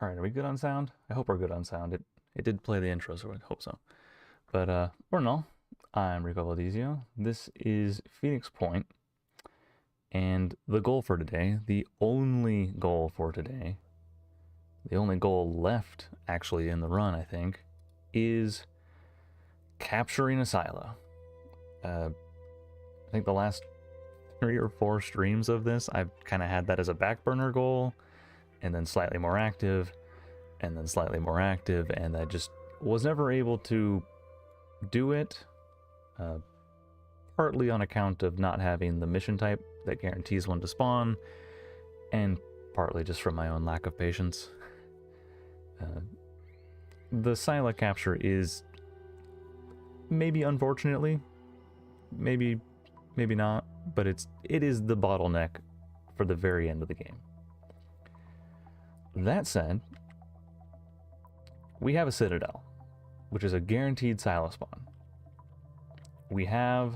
All right, are we good on sound? I hope we're good on sound. It did play the intro, so I hope so. But or no, I'm Rico. This is Phoenix Point, and the goal for today, the only goal for today, the only goal left actually in the run, I think, is capturing a Scylla. I think the last 3 or 4 streams of this, I've kind of had that as a back burner goal, and then slightly more active, and then slightly more active, and I just was never able to do it, partly on account of not having the mission type that guarantees one to spawn, and partly just from my own lack of patience. The Scylla capture is maybe unfortunately, maybe not, but it is the bottleneck for the very end of the game. That said, we have a citadel, which is a guaranteed Scylla spawn. We have,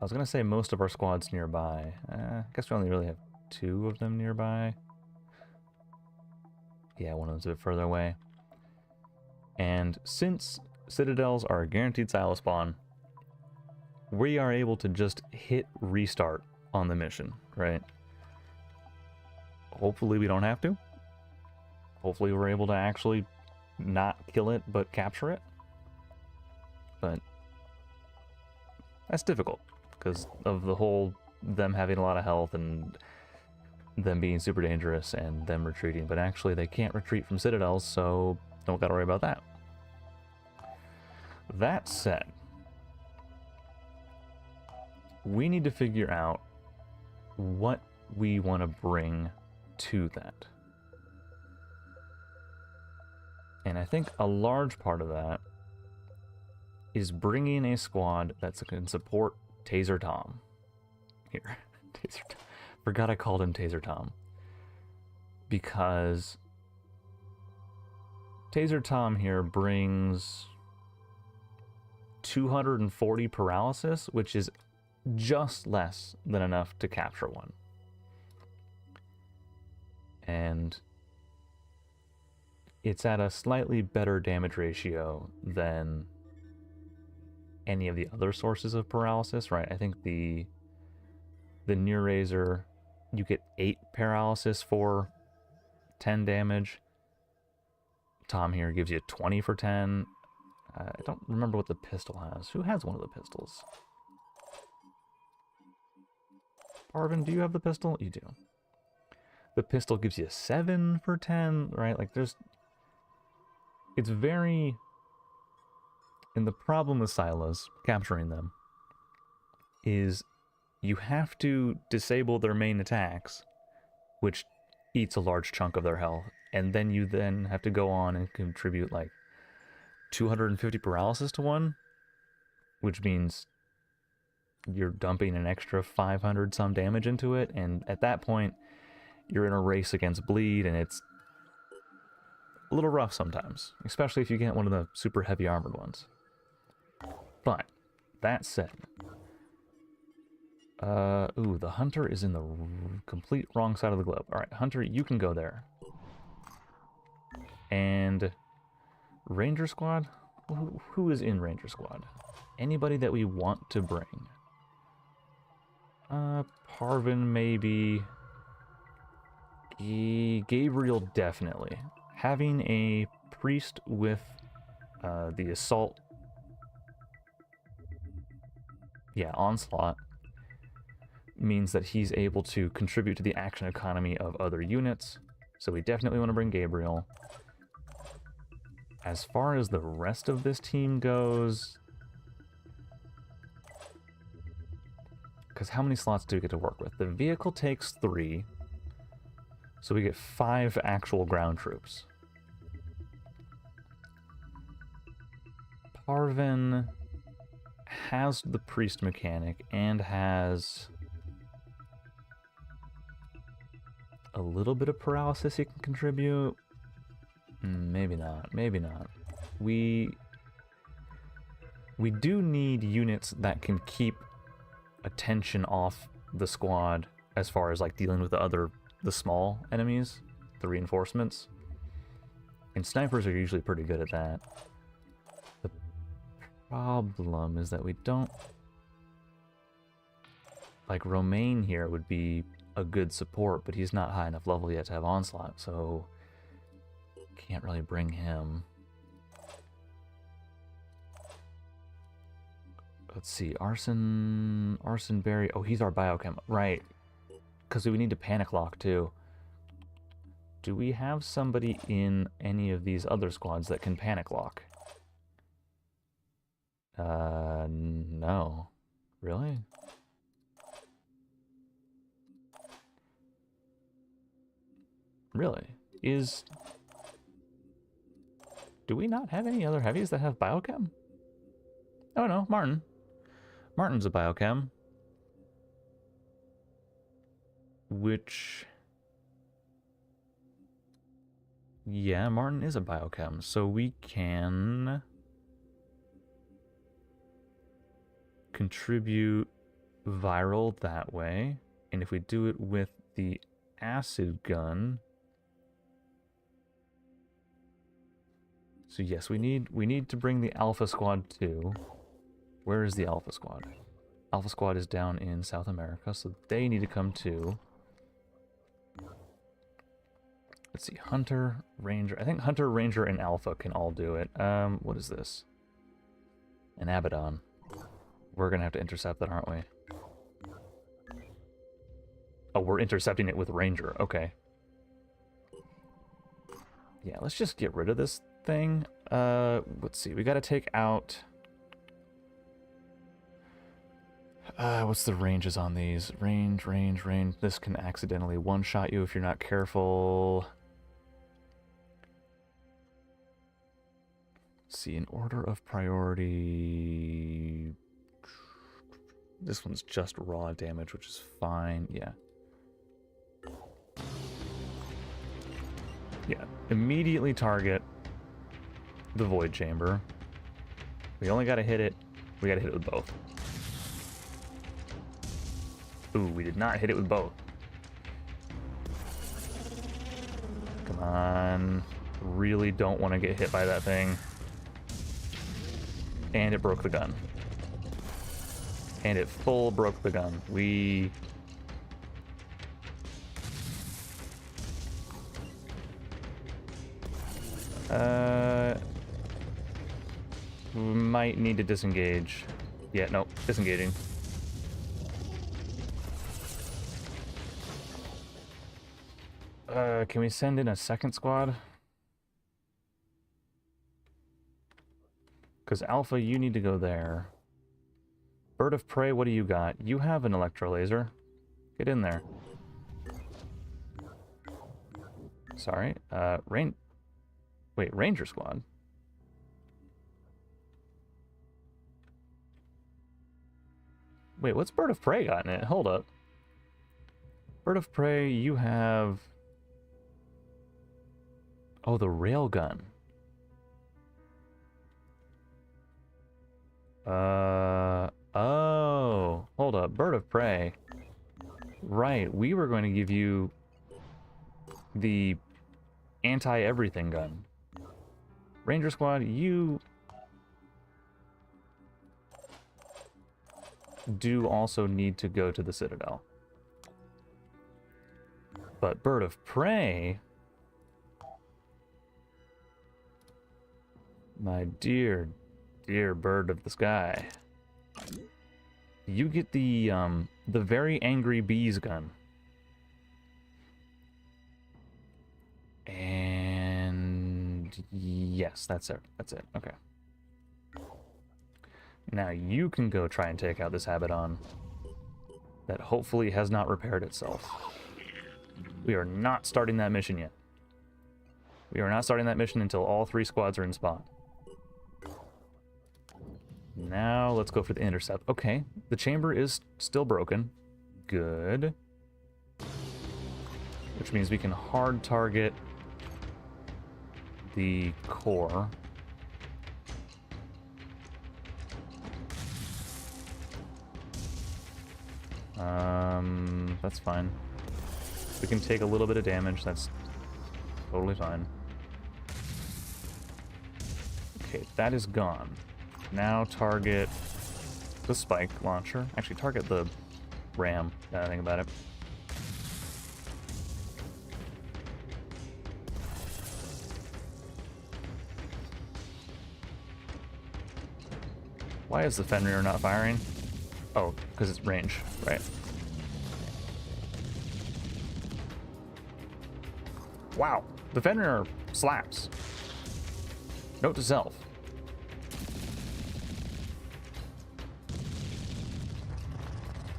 I was going to say most of our squads nearby. I guess we only really have 2 of them nearby. Yeah, one of them's a bit further away. And since citadels are a guaranteed Scylla spawn, we are able to just hit restart on the mission, right? Hopefully we don't have to. Hopefully we're able to actually not kill it, but capture it. But that's difficult because of the whole them having a lot of health and them being super dangerous and them retreating. But actually they can't retreat from citadels, so don't gotta worry about that. That said, we need to figure out what we want to bring to that. And I think a large part of that is bringing a squad that can support Taser Tom. Here, Taser Tom. Forgot I called him Taser Tom. Because Taser Tom here brings 240 paralysis, which is just less than enough to capture one. And it's at a slightly better damage ratio than any of the other sources of paralysis, right? I think the Near Razor, you get 8 paralysis for 10 damage. Tom here gives you 20 for 10. I don't remember what the pistol has. Who has one of the pistols? Arvin, do you have the pistol? You do. The pistol gives you 7 for 10, right? Like there's... It's very... And the problem with Scyllas, capturing them, is you have to disable their main attacks, which eats a large chunk of their health, and then you have to go on and contribute like 250 paralysis to one, which means you're dumping an extra 500 some damage into it, and at that point you're in a race against bleed, and it's a little rough sometimes, especially if you get one of the super heavy armored ones. But that said, ooh, the hunter is in the complete wrong side of the globe. All right, hunter, you can go there. And ranger squad, who is in ranger squad? Anybody that we want to bring? Parvin maybe. Gabriel definitely. Having a priest with the assault, onslaught, means that he's able to contribute to the action economy of other units. So we definitely want to bring Gabriel. As far as the rest of this team goes, because how many slots do we get to work with? The vehicle takes 3, so we get 5 actual ground troops. Parvin has the priest mechanic and has a little bit of paralysis he can contribute. Maybe not, maybe not. We do need units that can keep attention off the squad as far as like dealing with the small enemies. the reinforcements. And snipers are usually pretty good at that. The problem is that we don't... Like, Romaine here would be a good support, but he's not high enough level yet to have Onslaught, so... Can't really bring him. Let's see, Arson Berry... Oh, he's our biochem. Right. Because we need to panic lock, too. Do we have somebody in any of these other squads that can panic lock? No. Really? Really? Do we not have any other heavies that have biochem? Oh no, Martin. Martin's a biochem. Which... Yeah, Martin is a biochem, so we can... contribute viral that way. And if we do it with the acid gun... So yes, we need to bring the Alpha Squad too. Where is the Alpha Squad? Alpha Squad is down in South America, so they need to come too. Let's see, Hunter, Ranger. I think Hunter, Ranger, and Alpha can all do it. What is this? An Abaddon. We're gonna have to intercept that, aren't we? Oh, we're intercepting it with Ranger. Okay. Yeah, let's just get rid of this thing. Let's see. We gotta take out... what's the ranges on these? Range. This can accidentally one-shot you if you're not careful. Let's see, in order of priority... This one's just raw damage, which is fine. Yeah. Yeah. Immediately target the Void Chamber. We only gotta hit it. We gotta hit it with both. Ooh, we did not hit it with both. Come on. Really don't want to get hit by that thing. And it broke the gun. And it full broke the gun. We might need to disengage. Yeah, no, disengaging. Can we send in a second squad? Because Alpha, you need to go there. Bird of Prey, what do you got? You have an electro laser. Get in there. Sorry. Wait, Ranger Squad. Wait, what's Bird of Prey got in it? Hold up. Bird of Prey, you have... Oh, the railgun. Oh, hold up. Bird of Prey. Right, we were going to give you the anti-everything gun. Ranger Squad, you do also need to go to the Citadel. But Bird of Prey... My dear, dear bird of the sky. You get the very angry bees gun. And yes, that's it. That's it. Okay. Now you can go try and take out this Abaddon that hopefully has not repaired itself. We are not starting that mission yet. We are not starting that mission until all 3 squads are in spot. Now let's go for the intercept. Okay, the chamber is still broken. Good. Which means we can hard target the core. That's fine. We can take a little bit of damage. That's Totally fine. Okay, that is gone. Now target the spike launcher. Actually, target the ram, now that I think about it. Why is the Fenrir not firing? Oh, because it's range, right. Wow, the Fenrir slaps. Note to self.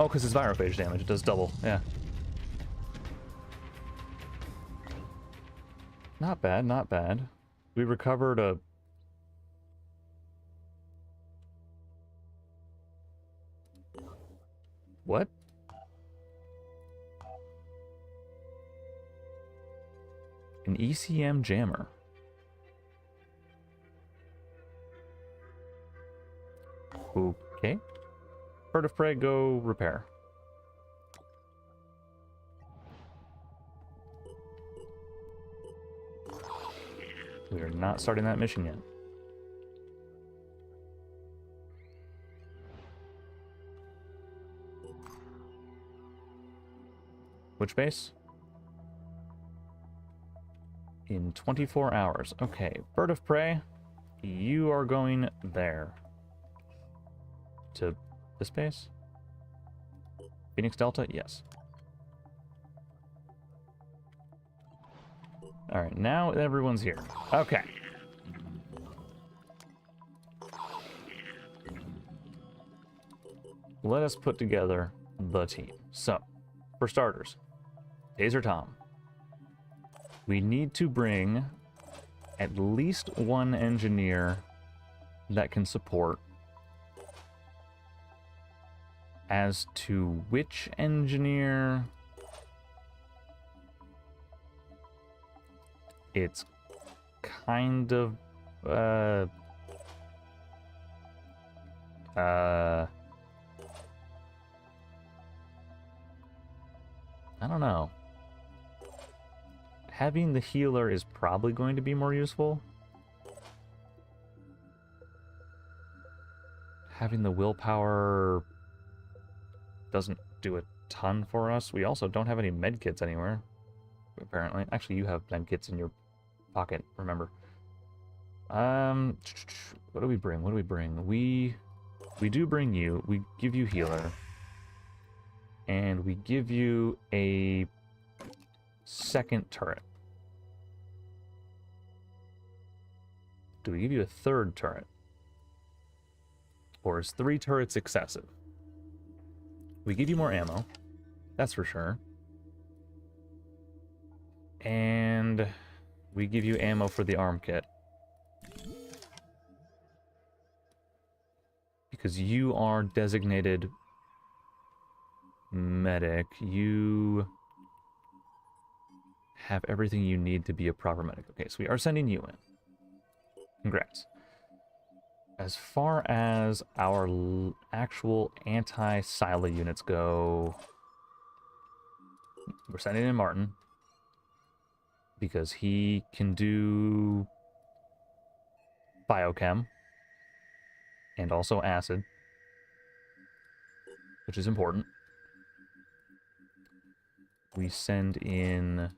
Oh, because it's virophage damage, it does double, yeah. Not bad, not bad. We recovered a... What? An ECM jammer. Okay. Bird of Prey, go repair. We are not starting that mission yet. Which base? In 24 hours. Okay, Bird of Prey, you are going there. To this base? Phoenix Delta? Yes. Alright, now everyone's here. Okay. Let us put together the team. So, for starters, Taser Tom. We need to bring at least one engineer that can support. As to which engineer, it's kind of I don't know. Having the healer is probably going to be more useful. Having the willpower doesn't do a ton for us. We also don't have any medkits anywhere, apparently. Actually, you have medkits in your pocket, remember. What do we bring? What do we bring? We do bring you. We give you healer. And we give you a second turret. Do we give you a third turret? Or is 3 turrets excessive? We give you more ammo. That's for sure. And we give you ammo for the arm kit. Because you are designated medic. You have everything you need to be a proper medic. Okay, so we are sending you in. Congrats. As far as our actual anti-Scylla units go, we're sending in Martin. Because he can do biochem. And also acid. Which is important. We send in...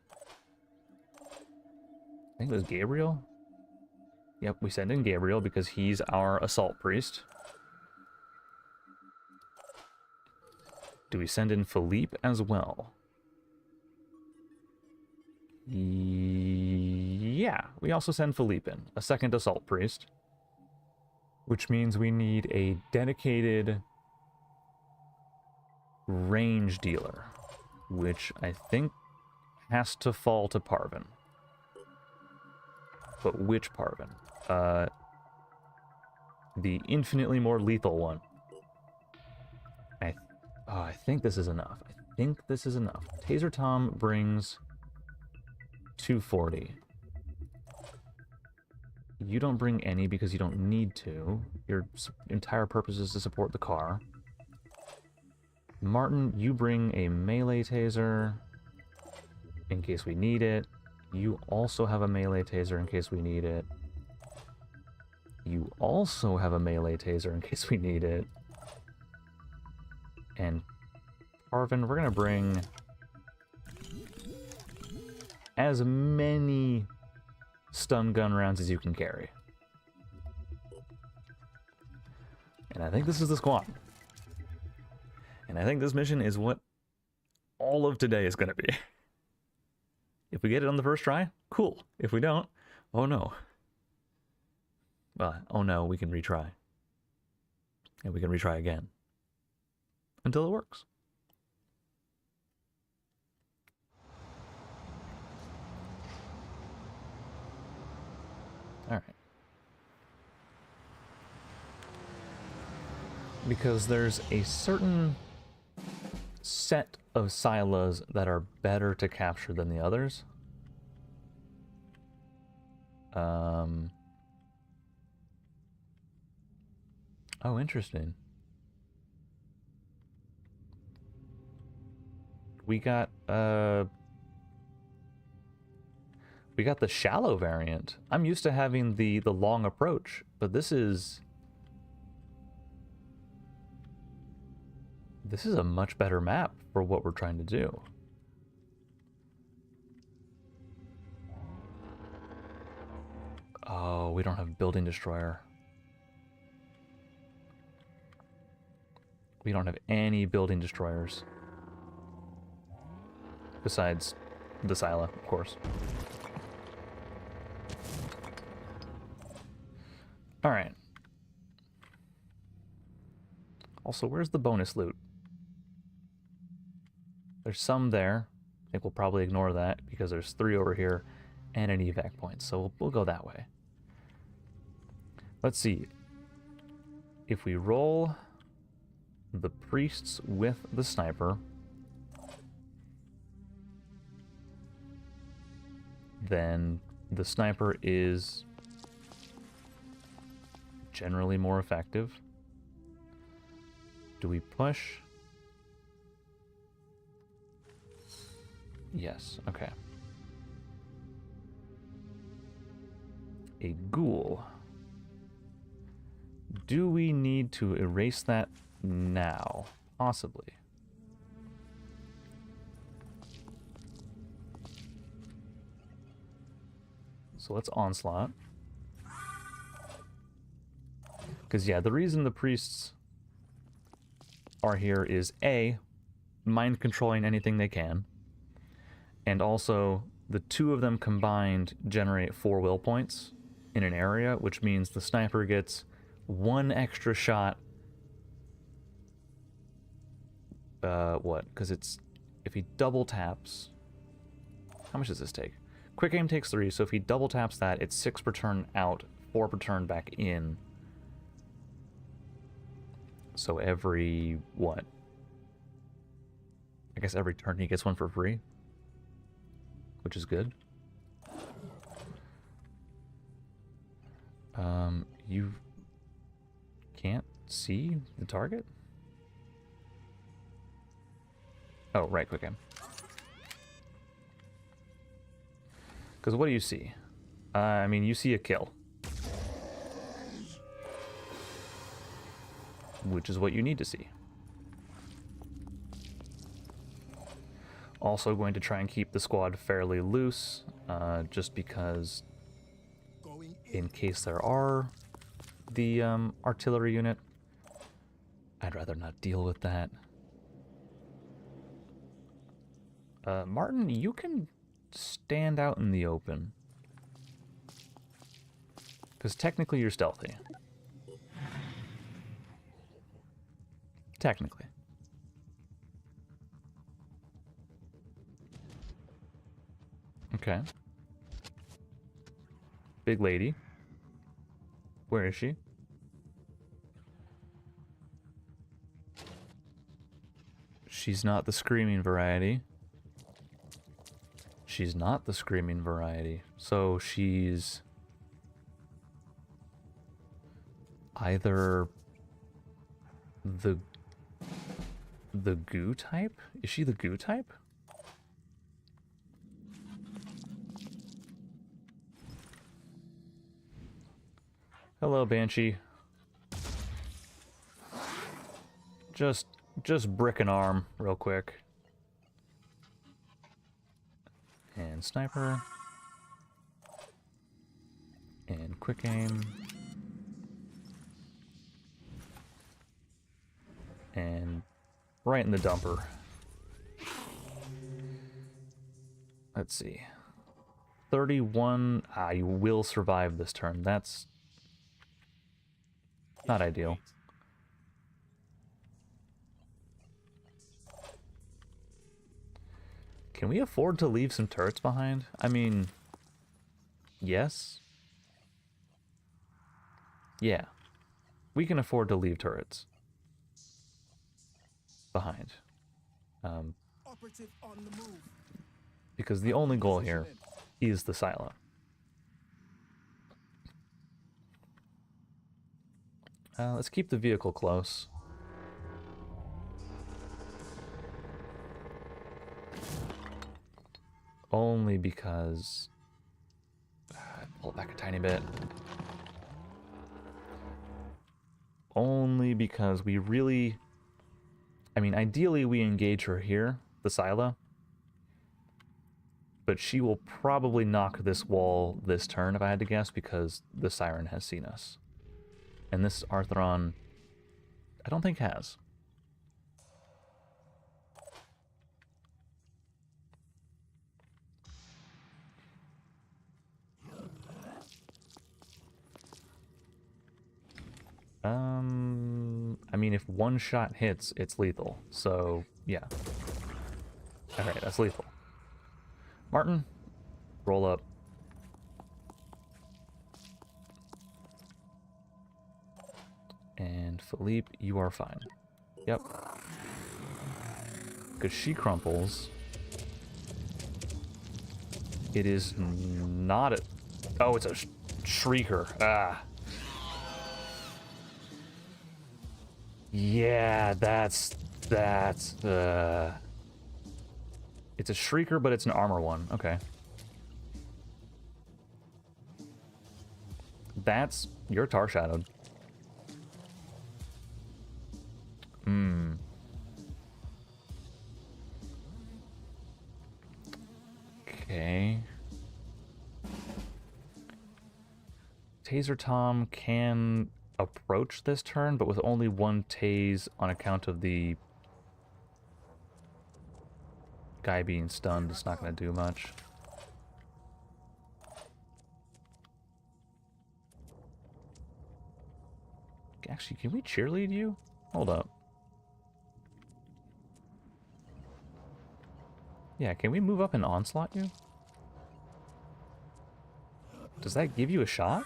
I think it was Gabriel? Yep, we send in Gabriel because he's our assault priest. Do we send in Philippe as well? Yeah, we also send Philippe in, a second assault priest. Which means we need a dedicated range dealer, which I think has to fall to Parvin. But which Parvin? The infinitely more lethal one. I think this is enough. I think this is enough. Taser Tom brings 240. You don't bring any because you don't need to. Your entire purpose is to support the car. Martin, you bring a melee taser in case we need it. You also have a melee taser in case we need it. You also have a melee taser in case we need it. And Parvin, we're gonna bring as many stun gun rounds as you can carry. And I think this is the squad. And I think this mission is what all of today is gonna be. If we get it on the first try, cool. If we don't, oh no. Well, oh no, we can retry. And we can retry again. Until it works. Alright. Because there's a certain set of Scyllas that are better to capture than the others. Oh, interesting. We got the shallow variant. I'm used to having the long approach, but this is a much better map for what we're trying to do. Oh, we don't have building destroyer. We don't have any building destroyers. Besides the Scylla, of course. Alright. Also, where's the bonus loot? There's some there. I think we'll probably ignore that because there's 3 over here and an evac point, so we'll go that way. Let's see. If we roll the priests with the sniper, then the sniper is generally more effective. Do we push? Yes, okay. A ghoul. Do we need to erase that now? Possibly. So let's onslaught. Because, yeah, the reason the priests are here is A, mind controlling anything they can, and also the 2 of them combined generate 4 will points in an area, which means the sniper gets 1 extra shot. What? Because it's, if he double taps, how much does this take? Quick aim takes 3, so if he double taps that, it's 6 per turn out, 4 per turn back in. So every, what? I guess every turn he gets 1 for free, which is good. You can't see the target? Oh, right, quick aim. Because what do you see? I mean, you see a kill. Which is what you need to see. Also going to try and keep the squad fairly loose, just because in case there are the artillery unit, I'd rather not deal with that. Martin, you can stand out in the open. Because technically you're stealthy. Technically. Okay. Big lady. Where is she? She's not the screaming variety. She's not the screaming variety. So she's either the goo type? Is she the goo type? Hello, Banshee. Just brick an arm real quick. And sniper. And quick aim. And right in the dumper. Let's see. 31. Ah, you will survive this turn. That's not ideal. Can we afford to leave some turrets behind? I mean, yes. Yeah. We can afford to leave turrets behind. Because the only goal here is the Scylla. Let's keep the vehicle close. Only because... pull it back a tiny bit. Only because we really... I mean, ideally we engage her here, the Scylla. But she will probably knock this wall this turn, if I had to guess, because the Siren has seen us. And this Arthron, I don't think has. I mean, if one shot hits, it's lethal. So, yeah. Alright, that's lethal. Martin, roll up. And Philippe, you are fine. Yep. Because she crumples. It is not a... Oh, it's a shrieker. Ah. Yeah, that's... It's a shrieker, but it's an armor one. Okay. That's... You're tar shadowed. Hmm. Okay. Taser Tom can approach this turn, but with only one tase on account of the guy being stunned, it's not going to do much. Actually, can we cheerlead you? Hold up. Yeah, can we move up and onslaught you? Does that give you a shot?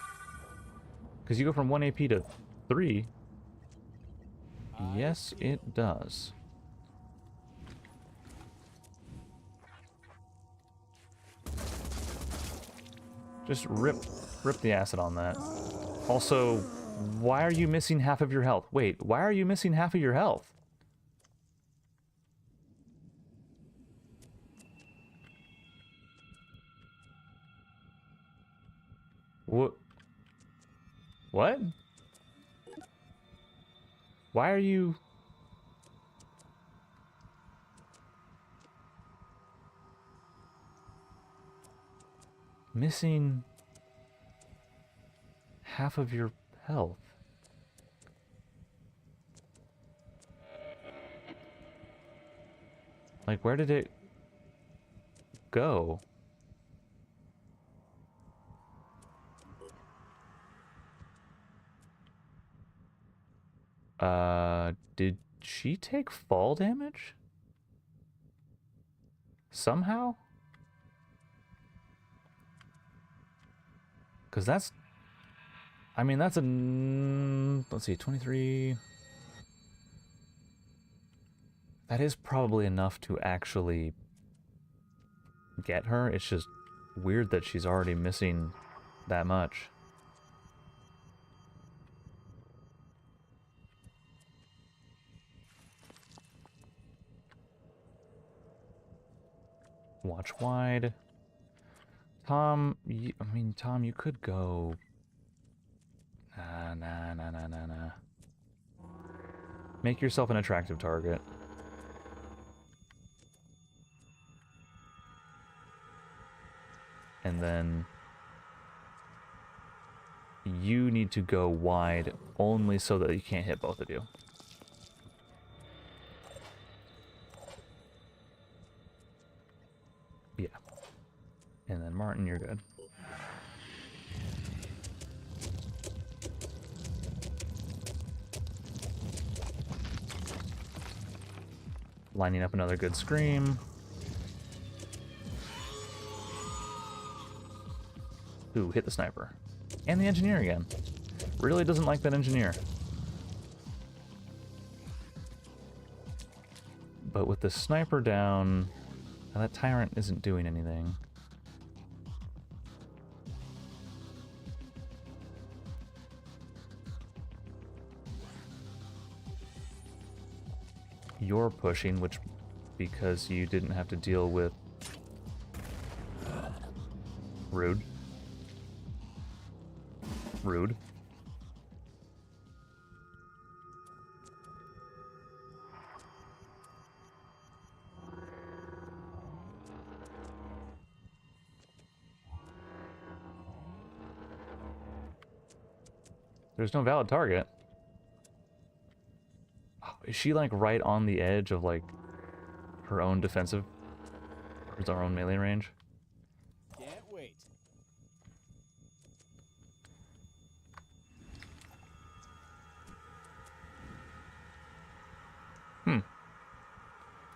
Because you go from 1 AP to 3. Yes, it does. Just rip the acid on that. Also, why are you missing half of your health? Wait, why are you missing half of your health? What? What? Why are you... missing half of your health? Like, where did it go? Did she take fall damage? Somehow? Because that's... I mean, that's a... Let's see, 23... That is probably enough to actually get her. It's just weird that she's already missing that much. Watch wide. Tom, Tom, you could go... Nah. Make yourself an attractive target. And then you need to go wide only so that you can't hit both of you. Yeah. And then Martin, you're good. Lining up another good scream. Ooh, hit the sniper. And the engineer again. Really doesn't like that engineer. But with the sniper down, that tyrant isn't doing anything. You're pushing, which because you didn't have to deal with rude. There's no valid target. Oh, is she like right on the edge of like her own defensive or her own melee range? Can't wait.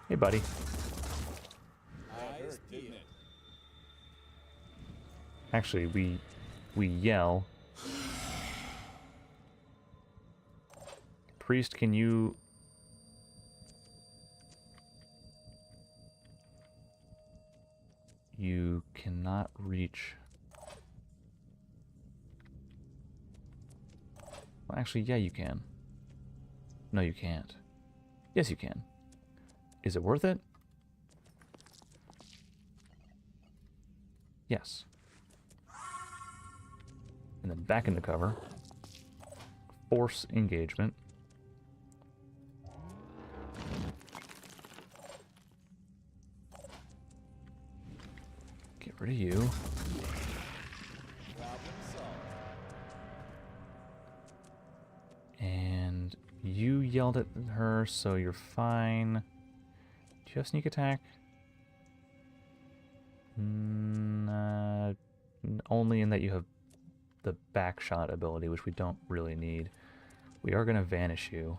Hey, buddy. I heard, didn't it? Actually, we yell. Priest, can you... You cannot reach... Well, actually, yeah, you can. No, you can't. Yes, you can. Is it worth it? Yes. And then back into cover. Force engagement. Get rid of you. Problem solved. And you yelled at her, so you're fine. Do you have sneak attack? Only in that you have the back shot ability, which we don't really need. We are going to vanish you.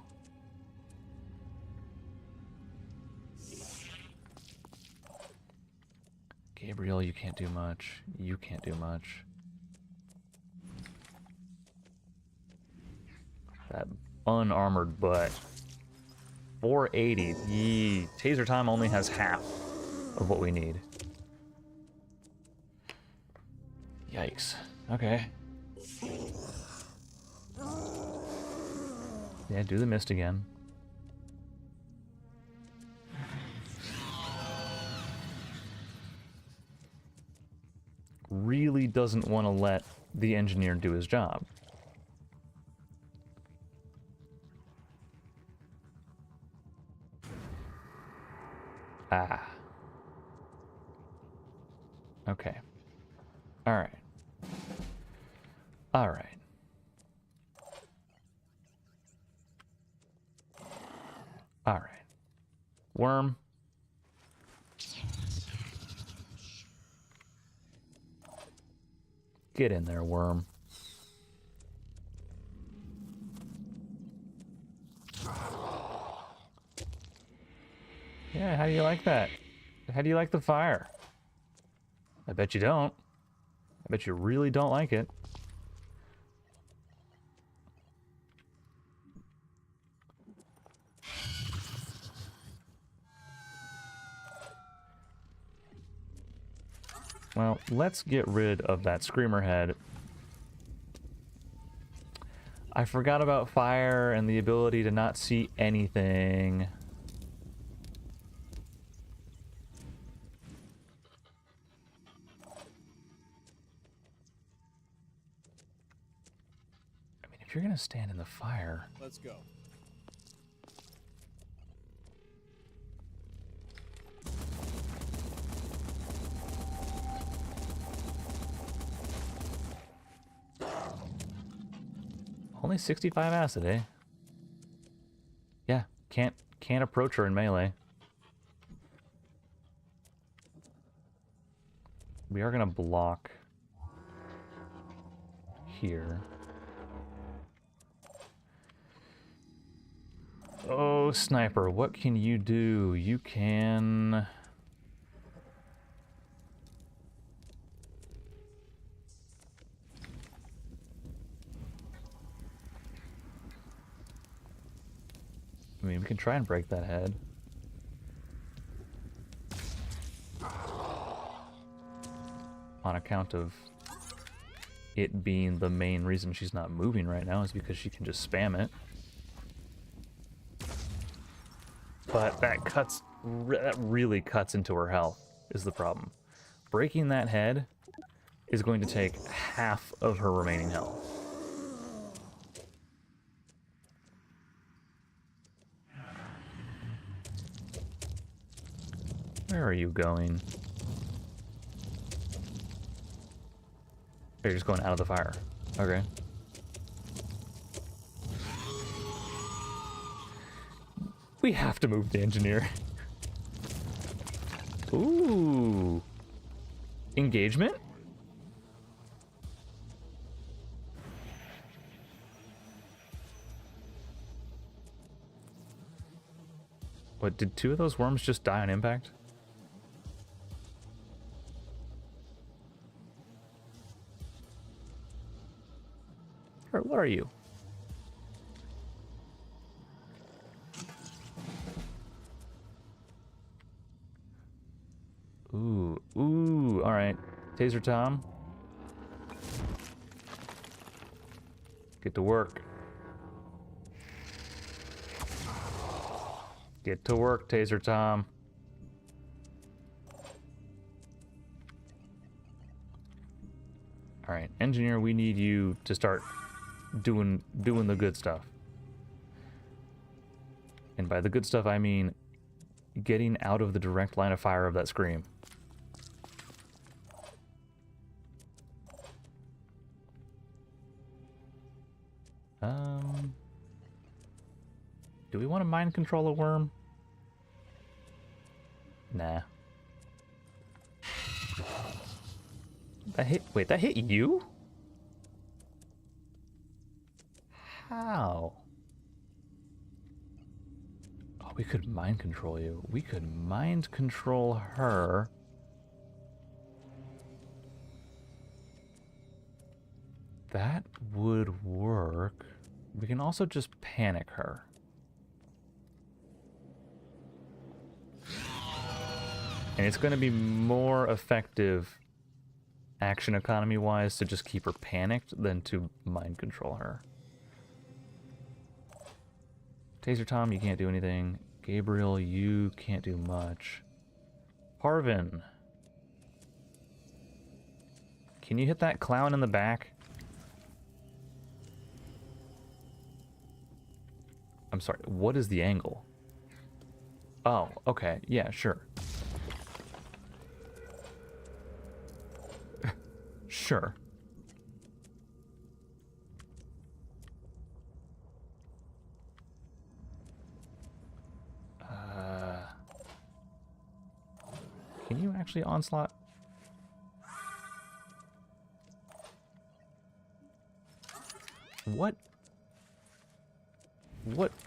Gabriel, you can't do much. You can't do much. That unarmored butt. 480. Yee. Taser time only has half of what we need. Yikes. Okay. Yeah, do the mist again. Really doesn't want to let the engineer do his job. Ah. Okay. Alright. Alright. Alright. Worm. Get in there, worm. Yeah, how do you like that? How do you like the fire? I bet you don't. I bet you really don't like it. Well, let's get rid of that screamer head. I forgot about fire and the ability to not see anything. I you're gonna stand in the fire... Let's go. Only 65 acid, eh? Yeah, can't approach her in melee. We are gonna block here. Oh, sniper, what can you do? You can... I mean, we can try and break that head. On account of it being the main reason she's not moving right now is because she can just spam it. But that really cuts into her health, is the problem. Breaking that head is going to take half of her remaining health. Where are you going? You're just going out of the fire. Okay. We have to move the engineer. Ooh. Engagement? What, did 2 of those worms just die on impact? Or what are you? Ooh, alright. Taser Tom. Get to work. Get to work, Taser Tom. Alright, engineer, we need you to start doing the good stuff. And by the good stuff, I mean getting out of the direct line of fire of that scream. Do we want to mind control a worm? Nah. Wait, that hit you? How? Oh, we could mind control you. We could mind control her. That would work. We can also just panic her. And it's going to be more effective action economy wise to just keep her panicked than to mind control her. Taser Tom, you can't do anything. Gabriel, you can't do much. Parvin. Can you hit that clown in the back? I'm sorry, what is the angle? Oh, okay, yeah, sure. Sure. Can you actually onslaught?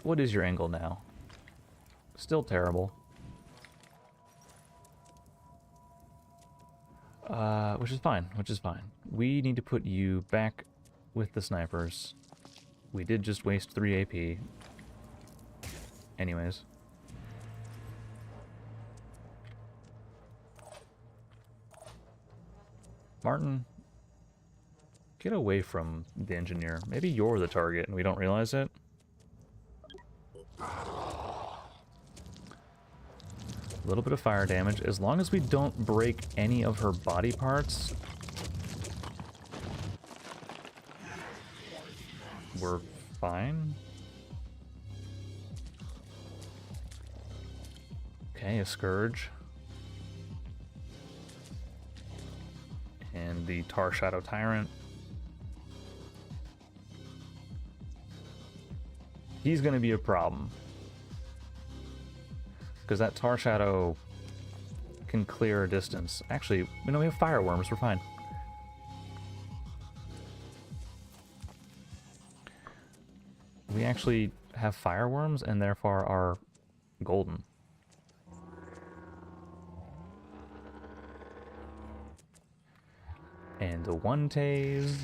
What is your angle now? Still terrible. Which is fine. We need to put you back with the snipers. We did just waste 3 AP. Anyways. Martin, get away from the engineer. Maybe you're the target and we don't realize it. A little bit of fire damage. As long as we don't break any of her body parts, we're fine. Okay, a Scourge. And the Tar Shadow Tyrant. He's gonna be a problem. Because that Tar Shadow can clear a distance. Actually, we have Fireworms, we're fine. We actually have Fireworms and therefore are golden. And the one tase.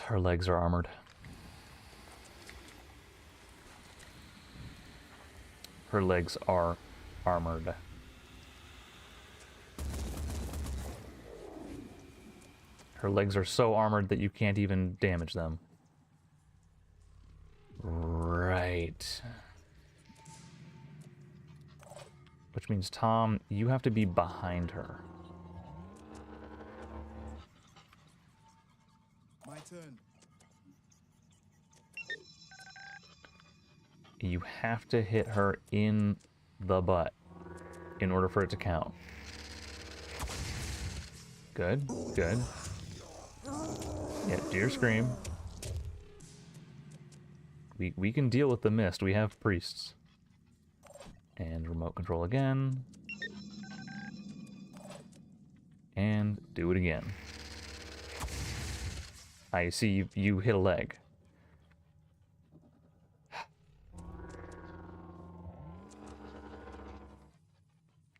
Her legs are armored. Her legs are armored. Her legs are so armored that you can't even damage them. Right. Which means, Tom, you have to be behind her. My turn. You have to hit her in the butt in order for it to count. Good, good. Yeah, deer scream. We can deal with the mist. We have priests. And remote control again. And do it again. I see you hit a leg.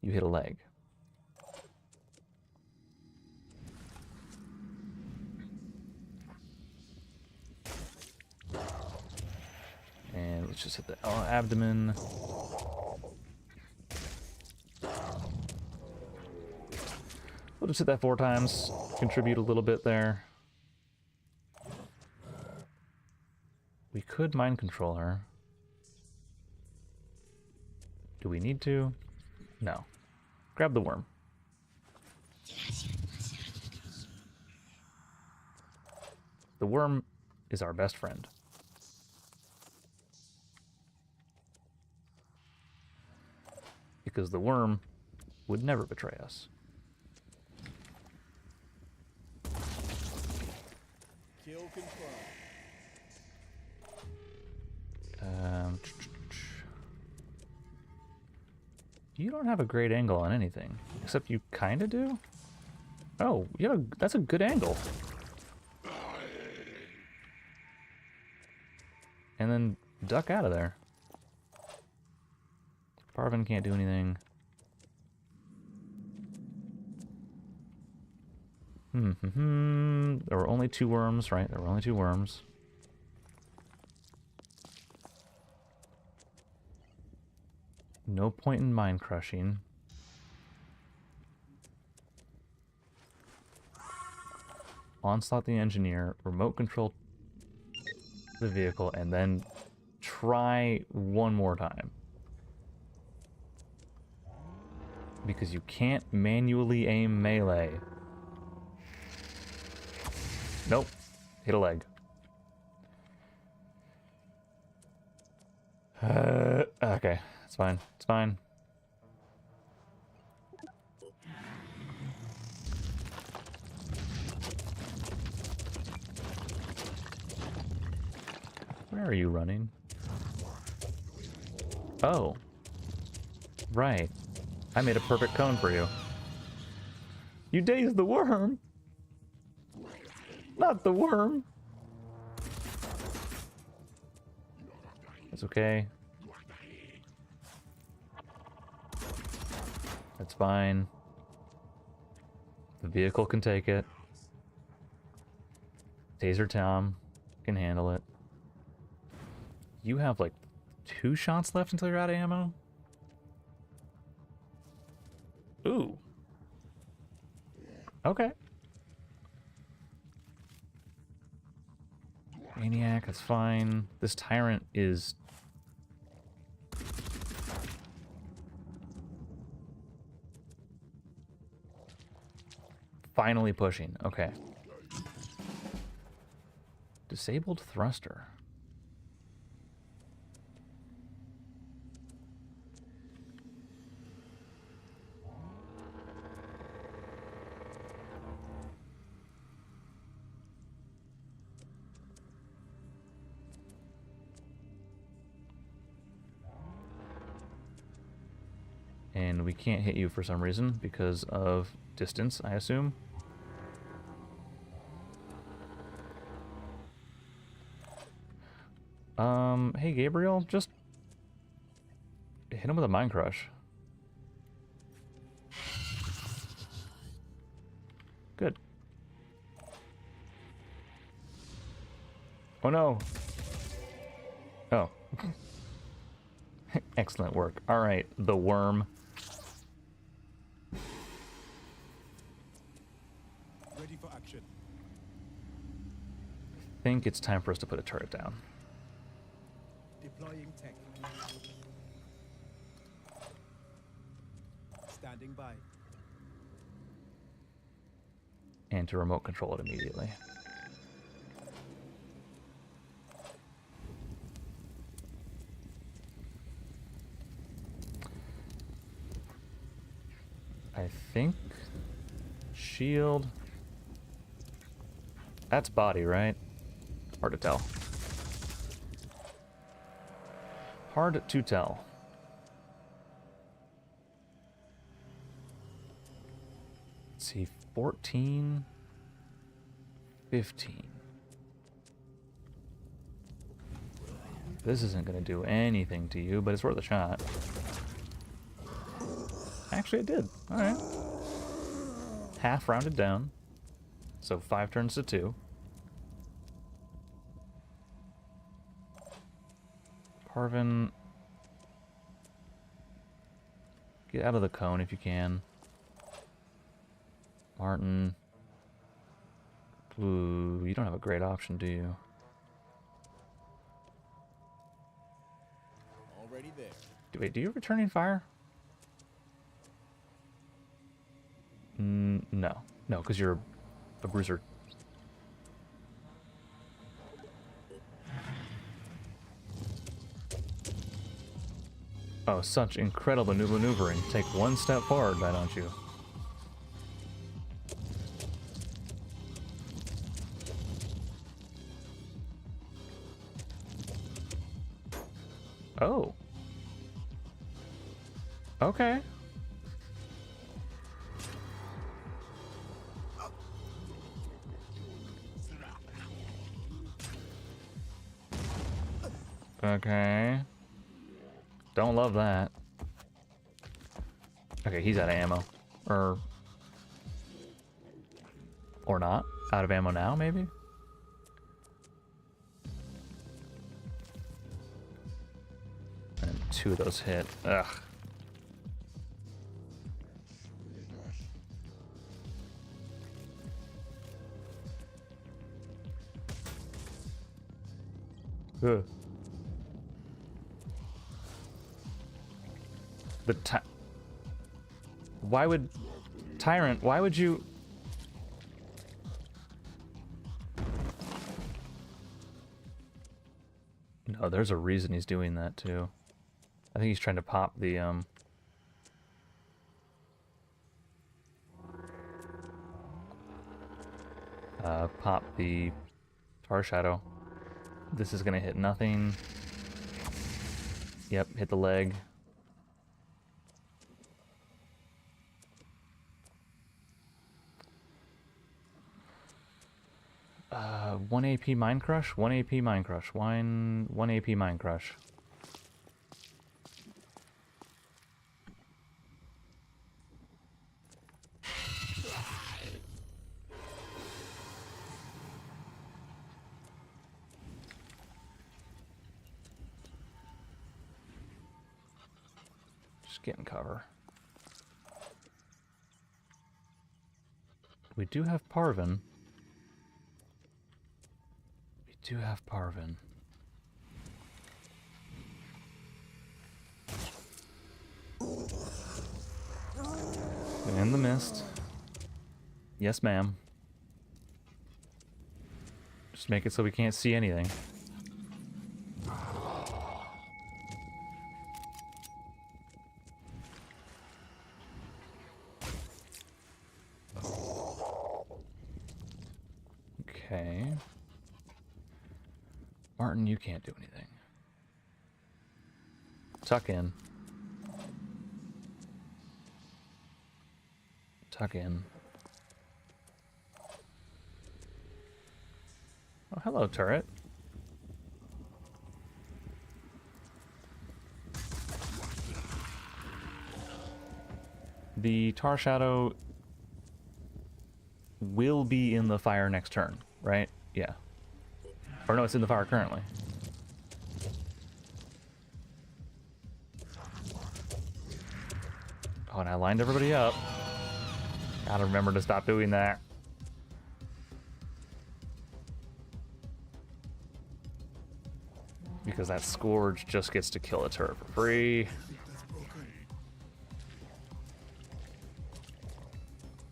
You hit a leg. And let's just hit the abdomen. We'll just hit that 4 times. Contribute a little bit there. We could mind control her. Do we need to? No. Grab the worm. The worm is our best friend. Because the worm would never betray us. Kill confirmed. You don't have a great angle on anything, except you kind of do. Oh, yeah, that's a good angle. And then duck out of there. Parvin can't do anything. There were only 2 worms, right? There were only 2 worms. No point in mind crushing. Onslaught the engineer, remote control the vehicle, and then try one more time. Because you can't manually aim melee. Nope. Hit a leg. Okay. It's fine. It's fine. Where are you running? Oh. Right. I made a perfect cone for you. You dazed the worm! Not the worm! That's okay. That's fine. The vehicle can take it. Taser Tom can handle it. You have like 2 shots left until you're out of ammo? Ooh. Okay. Maniac, that's fine. This tyrant is finally pushing. Okay. Disabled thruster. And we can't hit you for some reason because of distance, I assume. Hey Gabriel, just hit him with a Mind Crush. Good. Oh no. Oh. Excellent work. Alright, the worm. Ready for action. I think it's time for us to put a turret down. Deploying tech. Standing by. And to remote control it immediately. I think shield. That's body, right? Hard to tell. Hard to tell. Let's see, 14, 15. This isn't going to do anything to you, but it's worth a shot. Actually, it did. All right. Half rounded down. So 5 turns to 2. Parvin, get out of the cone if you can. Martin. Ooh, you don't have a great option, do you? Already there. Wait, do you have returning fire? No. No, because you're a bruiser. Oh, such incredible new maneuvering. Take one step forward, why don't you? Oh. Okay. Okay. Don't love that. Okay, he's out of ammo. Or not. Out of ammo now, maybe? And 2 of those hit. Ugh. Ugh. Why would... Tyrant, why would you... No, there's a reason he's doing that, too. I think he's trying to pop the, pop the Tar Shadow. This is gonna hit nothing. Yep, hit the leg. 1 AP Mind Crush? 1 AP Mind Crush. 1 AP Mind Crush. Just getting cover. We do have Parvin. Do have Parvin. In the mist. Yes, ma'am. Just make it so we can't see anything. Okay. Martin, you can't do anything. Tuck in. Tuck in. Oh, hello, turret. The Tar Shadow will be in the fire next turn, right? Yeah. Or no, it's in the fire currently. Oh, and I lined everybody up. Gotta remember to stop doing that. Because that Scourge just gets to kill a turret for free.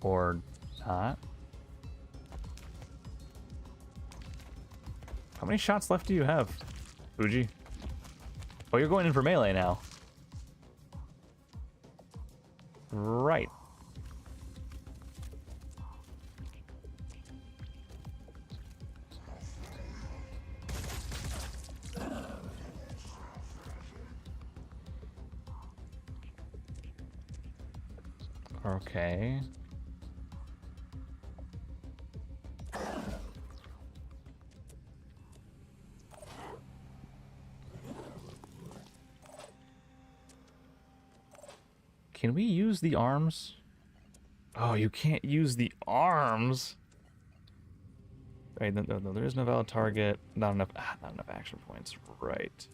Or not. How many shots left do you have, Fuji? Oh, you're going in for melee now. Right. Okay. Can we use the arms? Oh, you can't use the arms. Right, no, there is no valid target. Not enough action points. Right.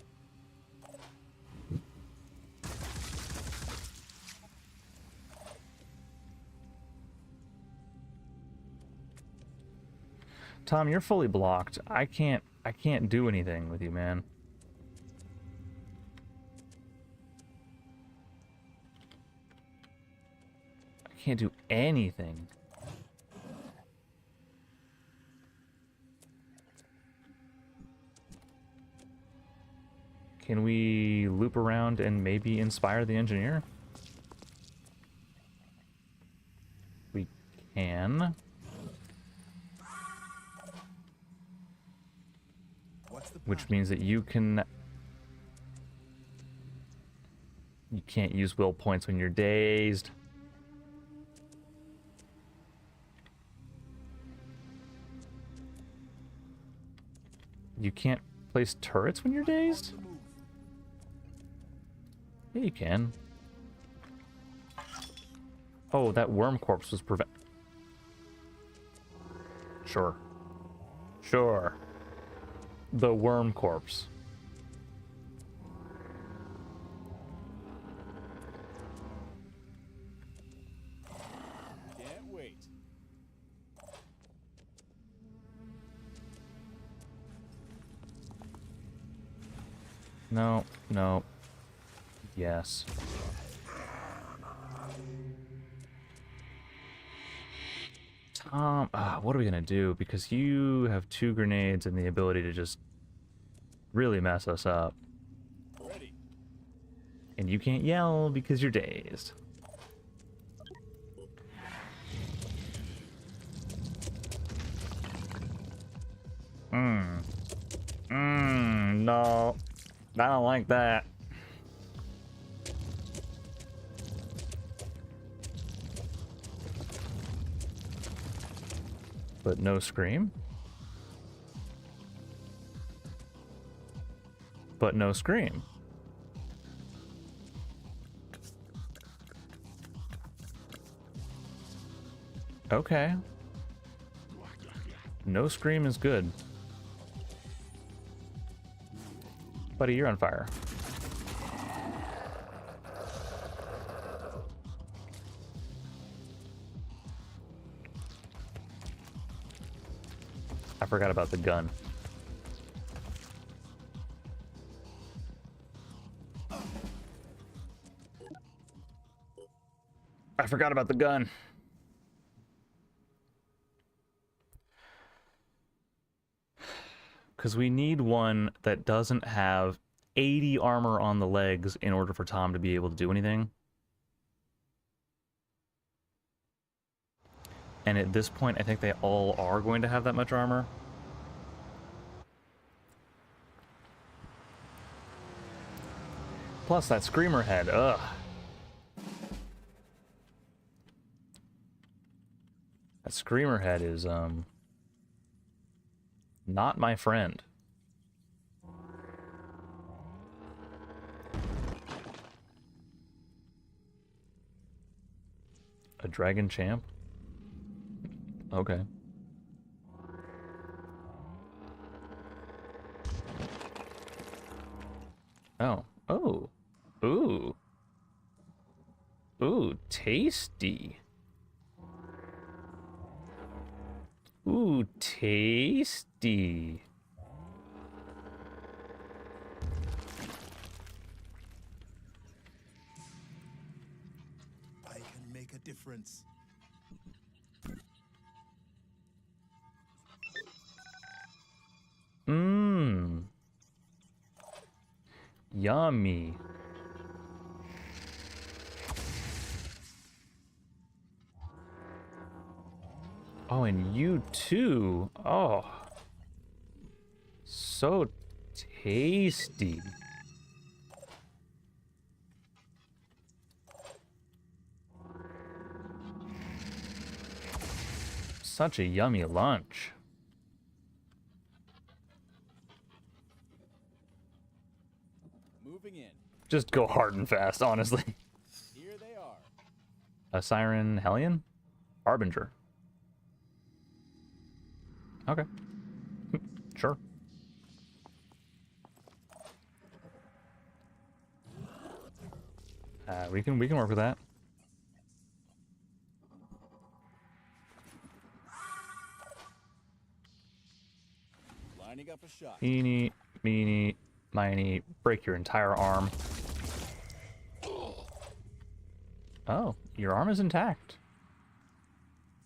Tom, you're fully blocked. I can't do anything with you, man. I can't do anything. Can we loop around and maybe inspire the engineer? We can. Which means that you can't use will points when you're dazed. You can't place turrets when you're dazed? Yeah, you can. Oh, that worm corpse was prevent. Sure. Sure. The worm corpse. Can't wait. No, no. Yes. Tom, what are we gonna do? Because you have 2 grenades and the ability to just really mess us up. Ready. And you can't yell because you're dazed. No. I don't like that. But no scream? But no scream. Okay. No scream is good. Buddy, you're on fire. I forgot about the gun. I forgot about the gun. Because we need one that doesn't have 80 armor on the legs in order for Tom to be able to do anything. And at this point, I think they all are going to have that much armor. Plus that screamer head, ugh. That screamer head is, not my friend. A dragon champ? Okay. Oh. Oh. Ooh. Ooh, tasty. Ooh, tasty. I can make a difference. Mmm. Yummy. Oh, and you too. Oh. So tasty. Such a yummy lunch. Moving in. Just go hard and fast, honestly. Here they are. A Siren Hellion? Harbinger. Okay. Sure. We can work with that. Lining up a shot. Eeny, meeny, miny, break your entire arm. Oh, your arm is intact.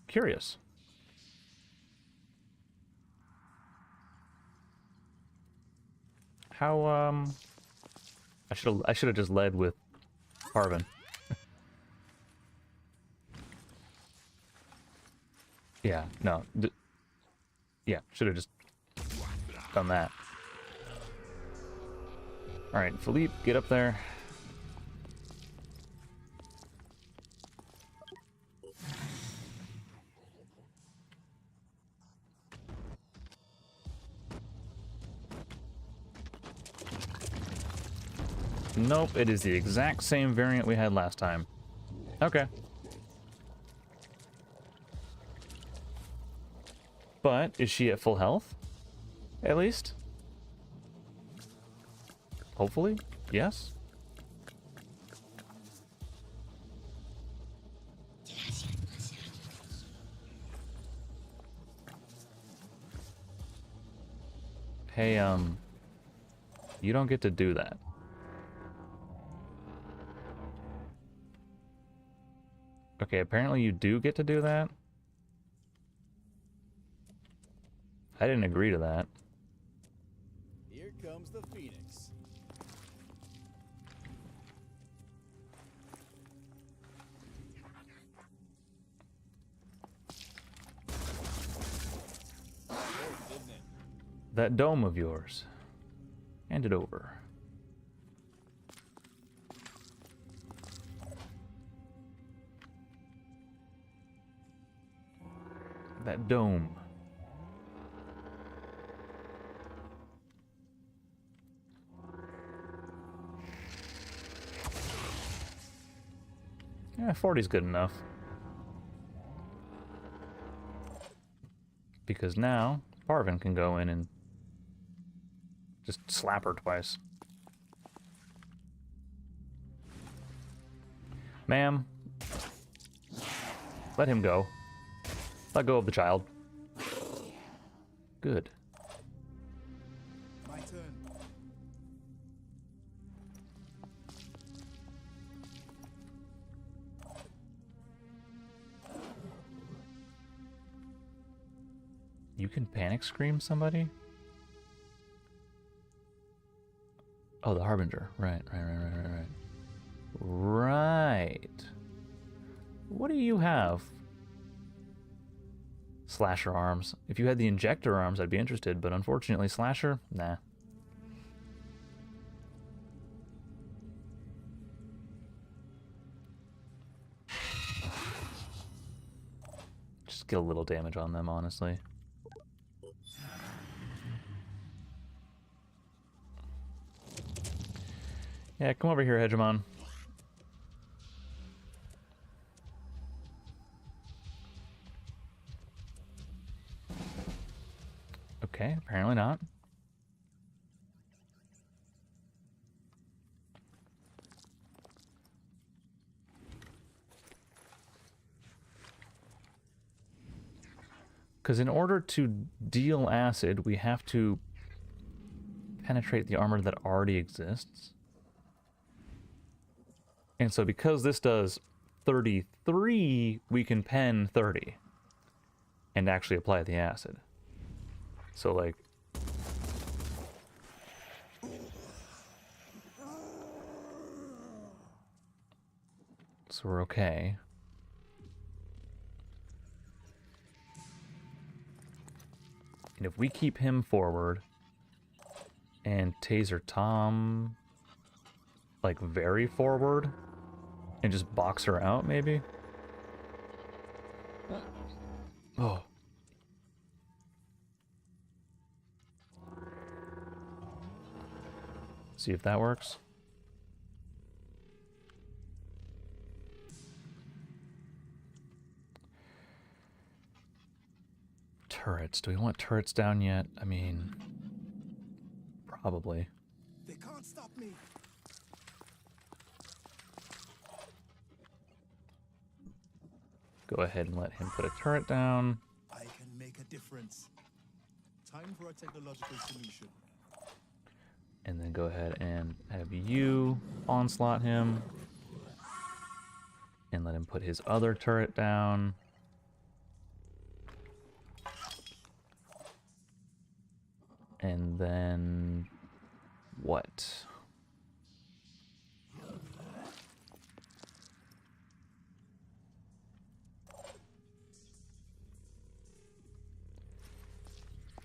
Curious. How, I should have just led with Harvin. Yeah, no. Yeah, should have just done that. Alright, Philippe, get up there. Nope, it is the exact same variant we had last time. Okay. But, is she at full health? At least? Hopefully? Yes? Hey, you don't get to do that. Okay, apparently you do get to do that. I didn't agree to that. Here comes the Phoenix. Worked, didn't it? That dome of yours. Hand it over. That dome. Yeah, 40's good enough. Because now, Parvin can go in and just slap her twice. Ma'am, let him go. Let go of the child. Good. My turn. You can panic scream somebody? Oh, the Harbinger. Right. Right. What do you have? Slasher arms. If you had the injector arms, I'd be interested, but unfortunately, slasher? Nah. Just get a little damage on them, honestly. Yeah, come over here, Hegemon. Okay, apparently not. Because in order to deal acid, we have to penetrate the armor that already exists. And so because this does 33, we can pen 30 and actually apply the acid. So, like... So we're okay. And if we keep him forward and taser Tom, like, very forward and just box her out, maybe? Oh. See if that works. Turrets. Do we want turrets down yet? I mean, probably. They can't stop me. Go ahead and let him put a turret down. I can make a difference. Time for a technological solution. And then go ahead and have you onslaught him. And let him put his other turret down. And then... what?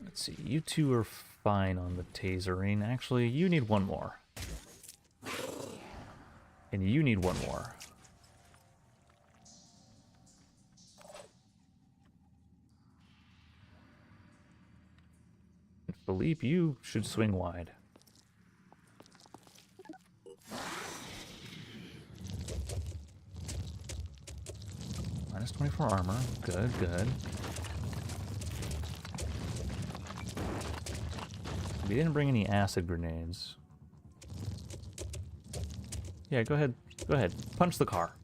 Let's see, you two are fine on the tasering. Actually, you need one more. And you need one more. And Philippe, you should swing wide. Minus 24 armor. Good, good. We didn't bring any acid grenades. Yeah, go ahead. Go ahead. Punch the car.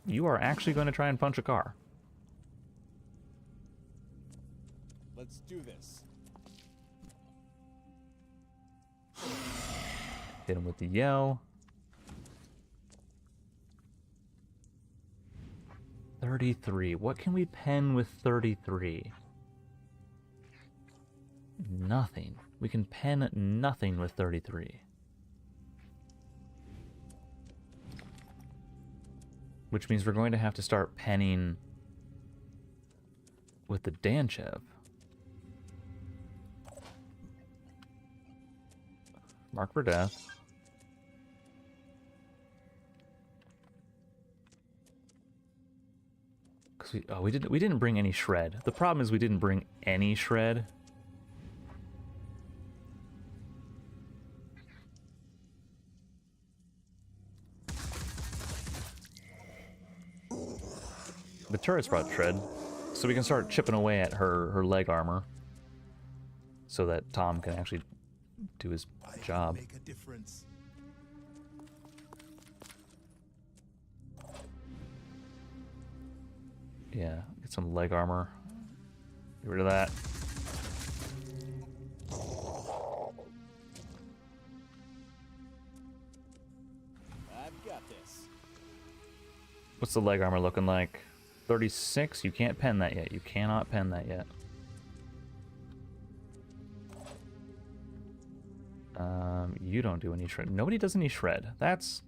You are actually going to try and punch a car. Let's do this. Hit him with the yell. 33. What can we pen with 33? Nothing. We can pen nothing with 33. Which means we're going to have to start penning with the Danchev. Mark for death. Because we didn't bring any shred. The problem is we didn't bring any shred. The turret's brought shred, so we can start chipping away at her leg armor, so that Tom can actually do his job. Make a difference. Yeah, get some leg armor. Get rid of that. this. What's the leg armor looking like? 36? You can't pen that yet. You cannot pen that yet. You don't do any shred. Nobody does any shred. That's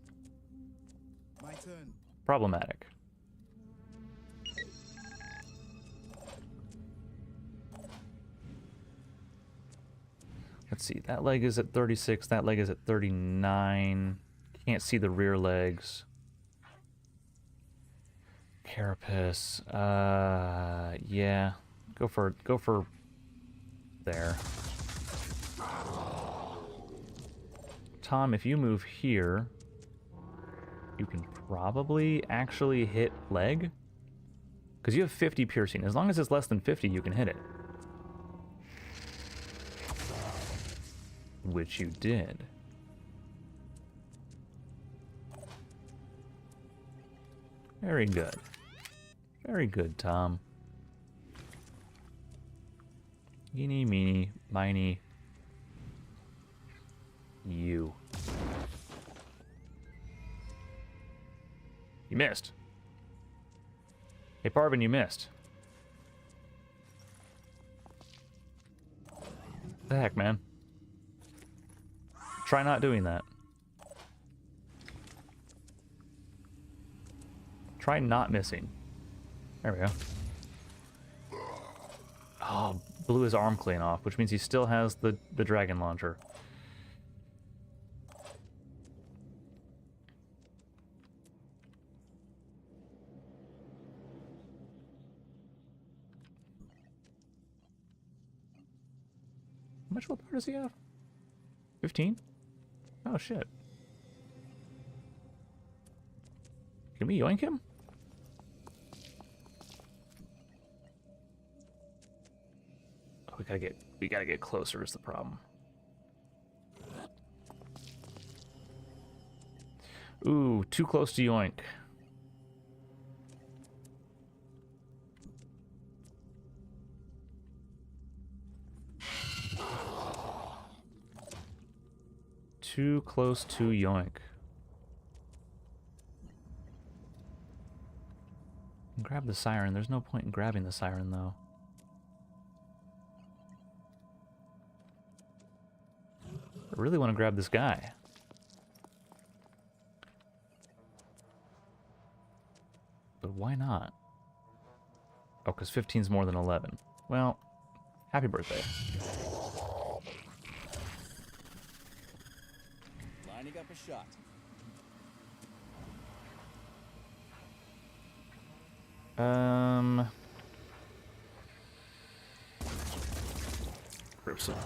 My turn. problematic. Let's see. That leg is at 36. That leg is at 39. Can't see the rear legs. Carapace. Yeah. Go for there. Tom, if you move here, you can probably actually hit leg. Because you have 50 piercing. As long as it's less than 50, you can hit it. Which you did. Very good. Very good, Tom. Eeny, meeny, miny. You. You missed. Hey, Parvin, you missed. The heck, man? Try not doing that. Try not missing. There we go. Oh, blew his arm clean off, which means he still has the dragon launcher. How much willpower does he have? 15? Oh, shit. Can we yoink him? Oh, we gotta get closer is the problem. Ooh, too close to yoink. Too close to yoink. Grab the siren. There's no point in grabbing the siren, though. I really want to grab this guy. But why not? Oh, because 15's more than 11. Well, happy birthday. Lining up a shot.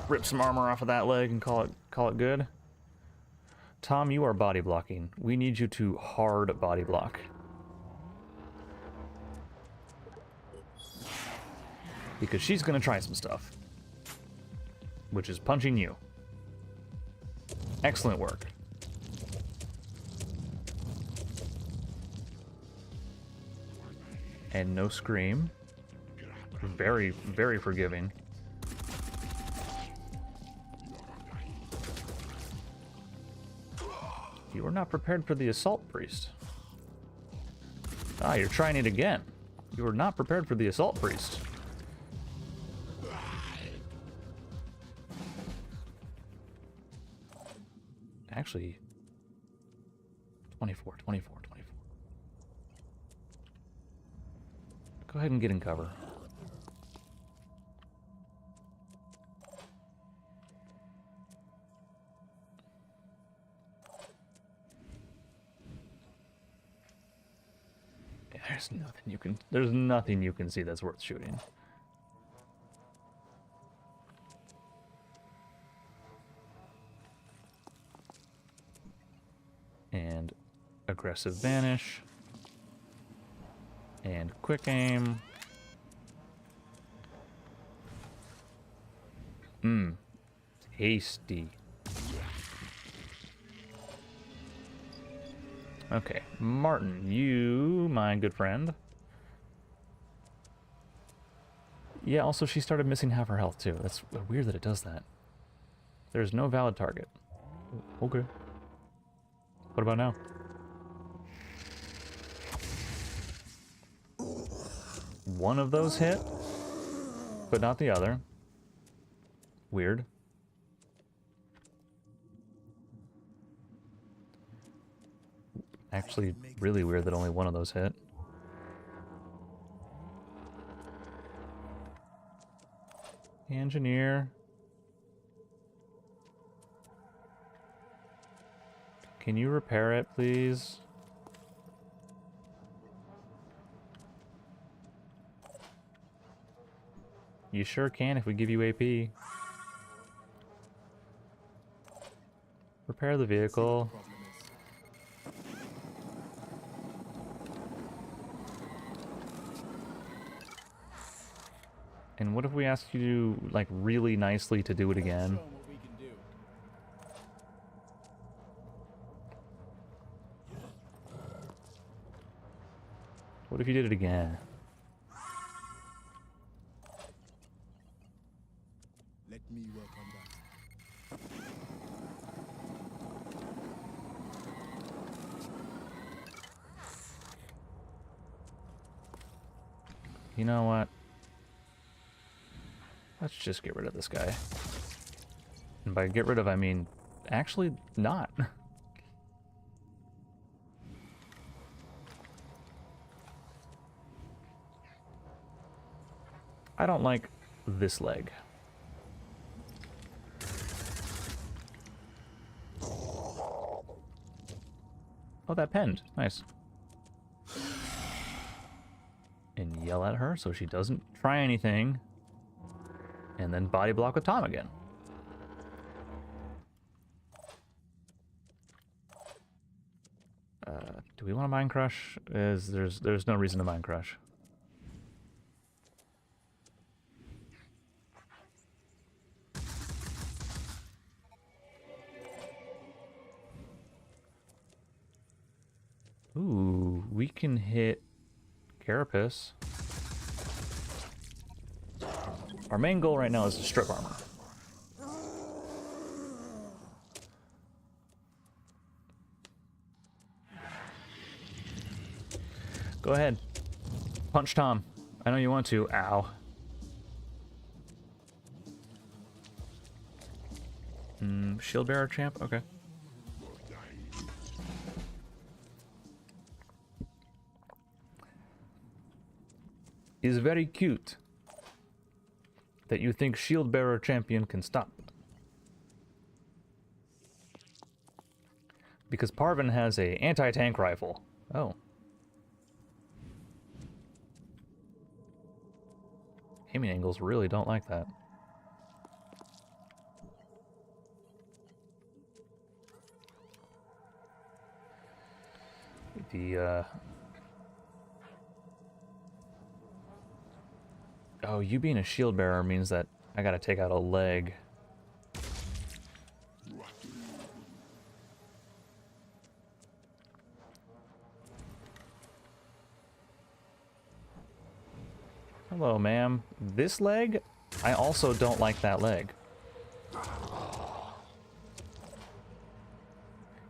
Rip some armor off of that leg and call it good. Tom, you are body blocking. We need you to hard body block. Because she's gonna try some stuff. Which is punching you. Excellent work. And no scream. Very, very forgiving. You are not prepared for the assault priest. Ah, you're trying it again. You are not prepared for the assault priest. Actually, 24. Go ahead and get in cover. Yeah, there's nothing you can see that's worth shooting. And aggressive vanish. And quick aim. Tasty. Okay, Martin, you, my good friend. Yeah, also she started missing half her health too. That's weird that it does that. There's no valid target. Okay. What about now? one of those hit, but not the other. Weird. Actually, really weird that only one of those hit. Engineer. Can you repair it, please? You sure can if we give you AP. Repair the vehicle. And what if we ask you, like, really nicely to do it again? What if you did it again? Let me work on that. You know what? Let's just get rid of this guy. And by get rid of, I mean, actually not. I don't like this leg. Oh, that penned. Nice. And yell at her so she doesn't try anything. And then body block with Tom again. Do we want to mind crush? There's no reason to mind crush. Ooh, we can hit Carapace. Our main goal right now is to strip armor. Go ahead. Punch Tom. I know you want to. Ow. Shield bearer champ? Okay. Is very cute that you think shield bearer champion can stop. Because Parvin has a anti-tank rifle. Oh. Aiming angles really don't like that. Oh, you being a shield bearer means that I gotta take out a leg. Hello, ma'am. This leg? I also don't like that leg.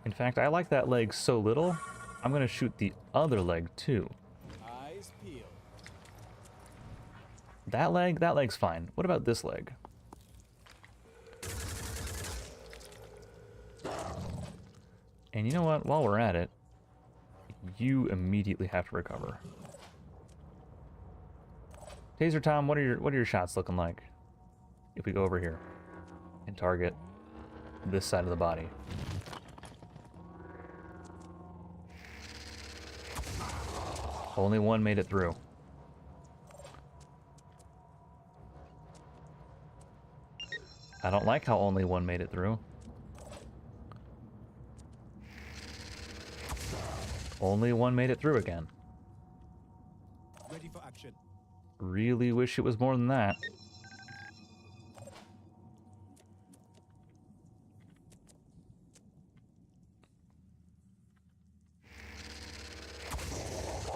In fact, I like that leg so little, I'm gonna shoot the other leg too. Eyes peeled. That leg's fine. What about this leg? And you know what? While we're at it, you immediately have to recover. Taser Tom, what are your shots looking like? If we go over here and target this side of the body. Only one made it through. I don't like how only one made it through. Only one made it through again. Ready for action. Really wish it was more than that.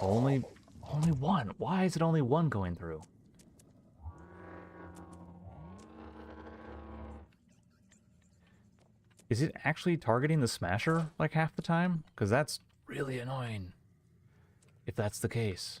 Only one. Why is it only one going through? Is it actually targeting the smasher like half the time? Because that's really annoying. If that's the case.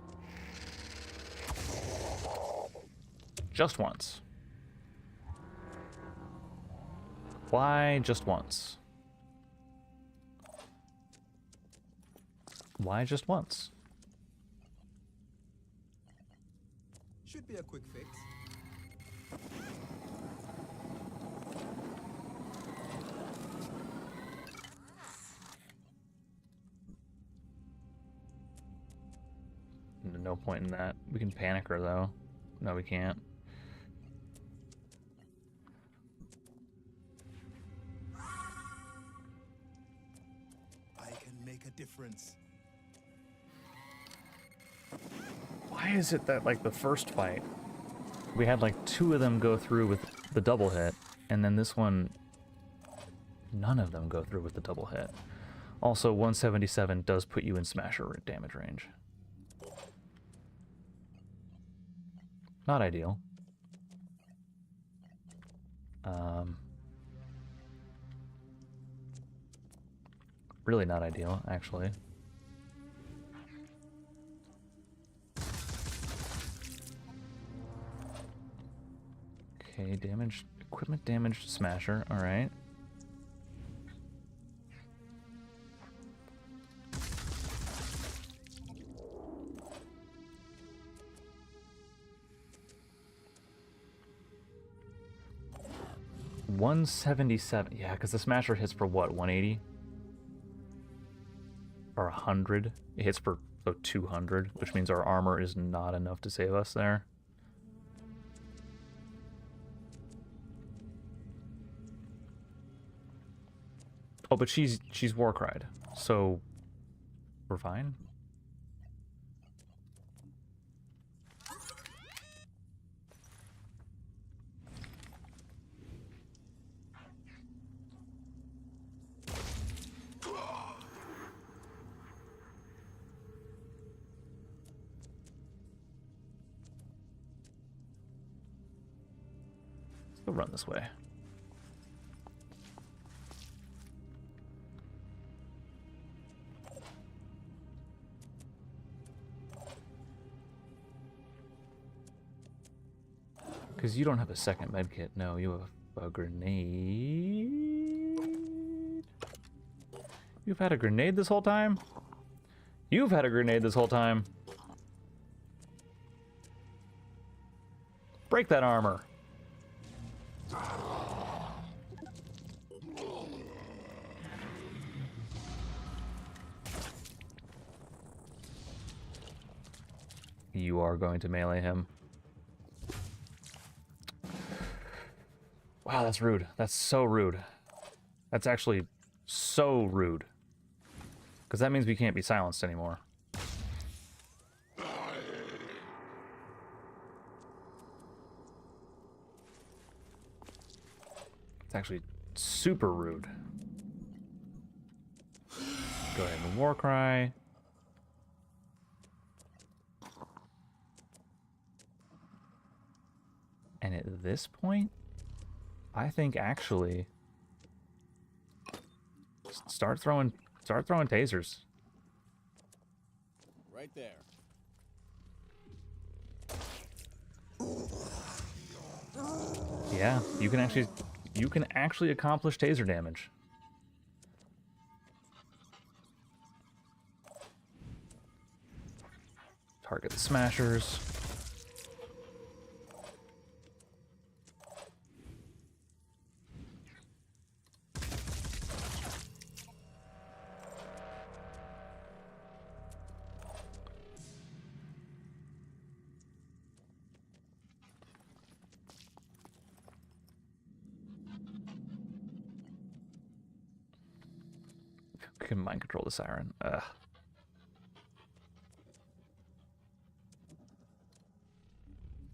Just once. Why just once? Why just once? Should be a quick fix. No point in that. We can panic her, though. No, we can't. I can make a difference. Why is it that, like, the first fight, we had, like, 2 of them go through with the double hit, and then this one, none of them go through with the double hit? Also, 177 does put you in smasher damage range. Not ideal. Really not ideal, actually. Okay, damage, equipment damage, smasher, alright. $177, yeah, because the smasher hits for what, 180? Or 100? It hits for 200, which means our armor is not enough to save us there. Oh, but she's Warcried, so we're fine. Let's go run this way. Because you don't have a second medkit. No, you have a grenade. You've had a grenade this whole time? You've had a grenade this whole time. Break that armor. You are going to melee him. Wow, that's rude. That's so rude. That's actually so rude. Because that means we can't be silenced anymore. It's actually super rude. Go ahead and war cry. And at this point, I think actually start throwing tasers. Right there. Yeah, you can actually accomplish taser damage. Target the smashers. Can mind control the siren. Ugh.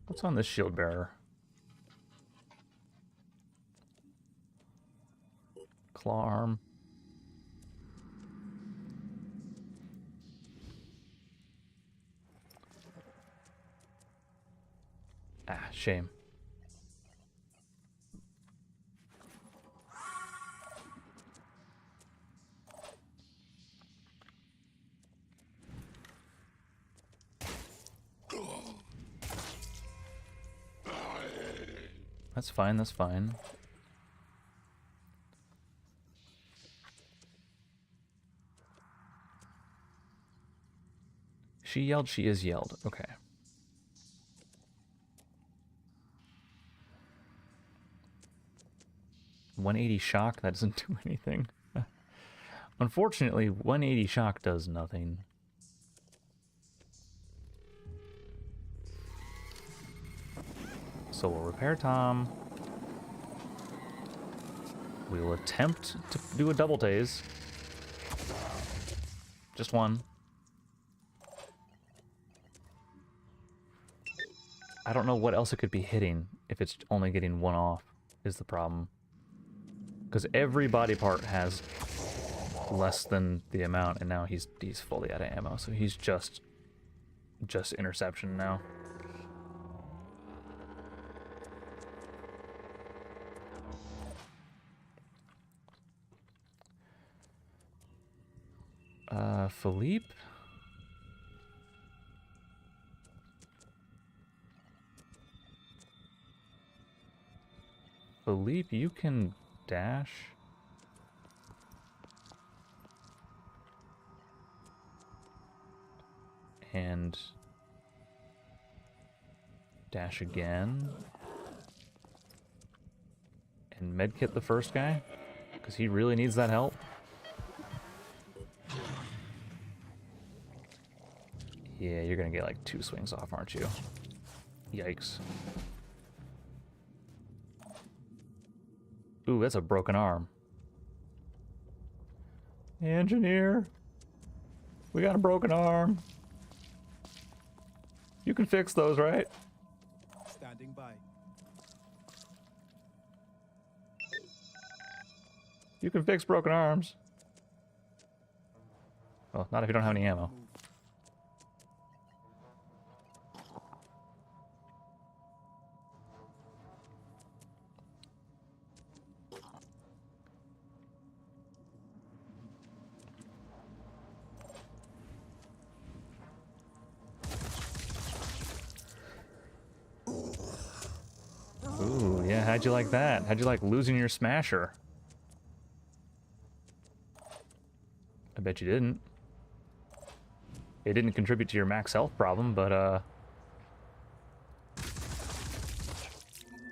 What's on this shield bearer? Claw arm. Ah, shame. That's fine, that's fine. She yelled, she is yelled. Okay. $180 shock, that doesn't do anything. Unfortunately, 180 shock does nothing. So we'll repair Tom. We will attempt to do a double tase. Just one. I don't know what else it could be hitting if it's only getting one off, is the problem. Because every body part has less than the amount, and now he's fully out of ammo, so he's just interception now. Philippe? Philippe, you can dash. And dash again. And medkit the first guy, because he really needs that help. Yeah, you're gonna get like 2 swings off, aren't you? Yikes. Ooh, that's a broken arm. Engineer, we got a broken arm. You can fix those, right? Standing by. You can fix broken arms. Well, not if you don't have any ammo. Ooh, yeah, how'd you like that? How'd you like losing your smasher? I bet you didn't. It didn't contribute to your max health problem, but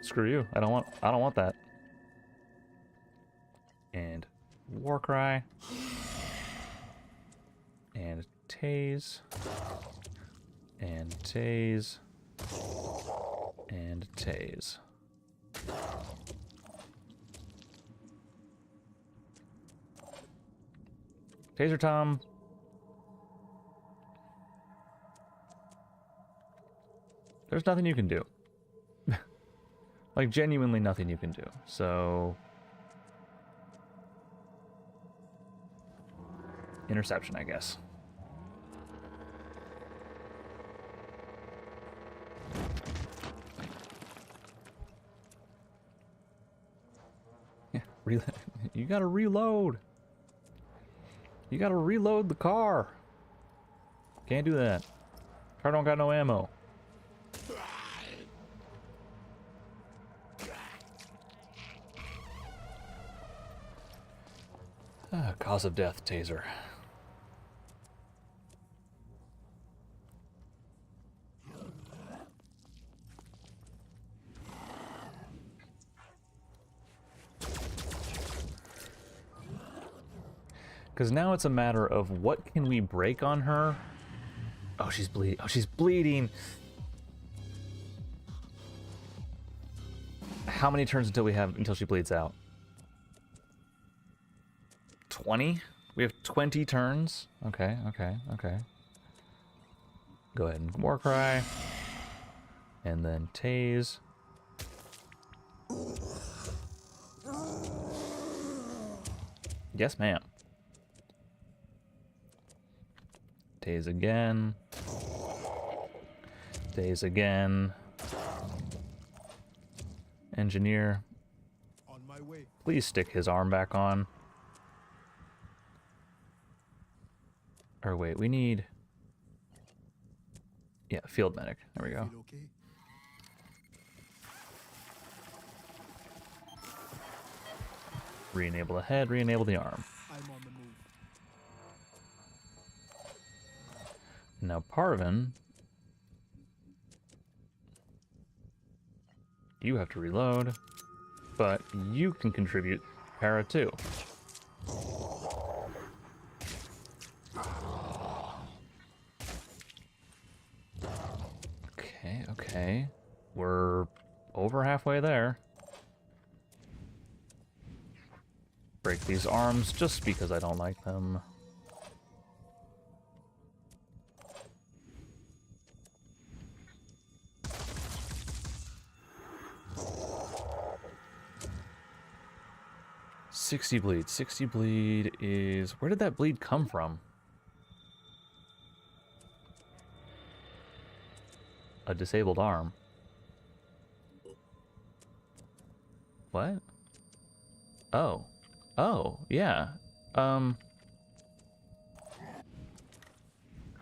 screw you. I don't want that. And war cry. And tase. And tase. And tase. Taser Tom. There's nothing you can do. Like, genuinely nothing you can do. So... interception, I guess. Yeah, you gotta reload. You gotta reload the car. Can't do that. Car don't got no ammo. Cause of death, taser. Because now it's a matter of what can we break on her. Oh, she's bleeding. Oh, she's bleeding. How many turns until she bleeds out? 20? We have 20 turns? Okay, okay, okay. Go ahead and war cry. And then tase. Yes, ma'am. Tase again. Tase again. Engineer. On my way. Please stick his arm back on. Or wait, we need... yeah, field medic. There we go. Feel okay? Re-enable the head, re-enable the arm. I'm on the move. Now Parvin, you have to reload, but you can contribute para too. Okay. We're over halfway there. Break these arms just because I don't like them. $60 bleed. 60 bleed is... Where did that bleed come from? A disabled arm. What? Oh. Oh, yeah.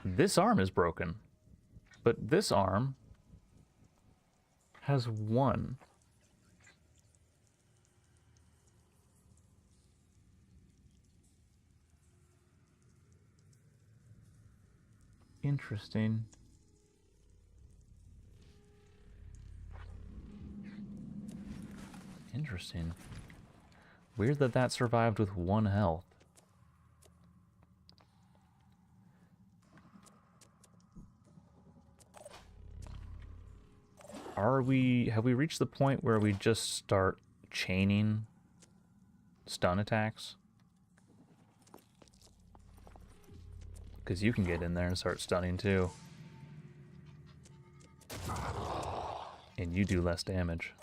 This arm is broken. But this arm has 1. Interesting. Interesting. Weird that that survived with 1 health. Have we reached the point where we just start chaining stun attacks? Because you can get in there and start stunning too. And you do less damage.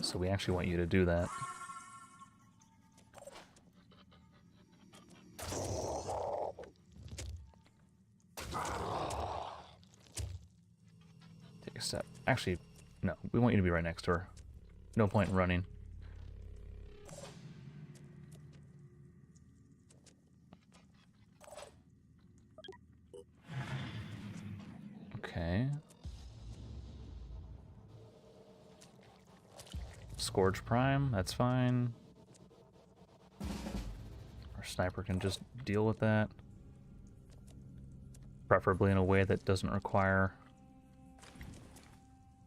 So we actually want you to do that. Take a step. Actually, no. We want you to be right next to her. No point in running. Okay. Scourge Prime, that's fine. Our sniper can just deal with that. Preferably in a way that doesn't require...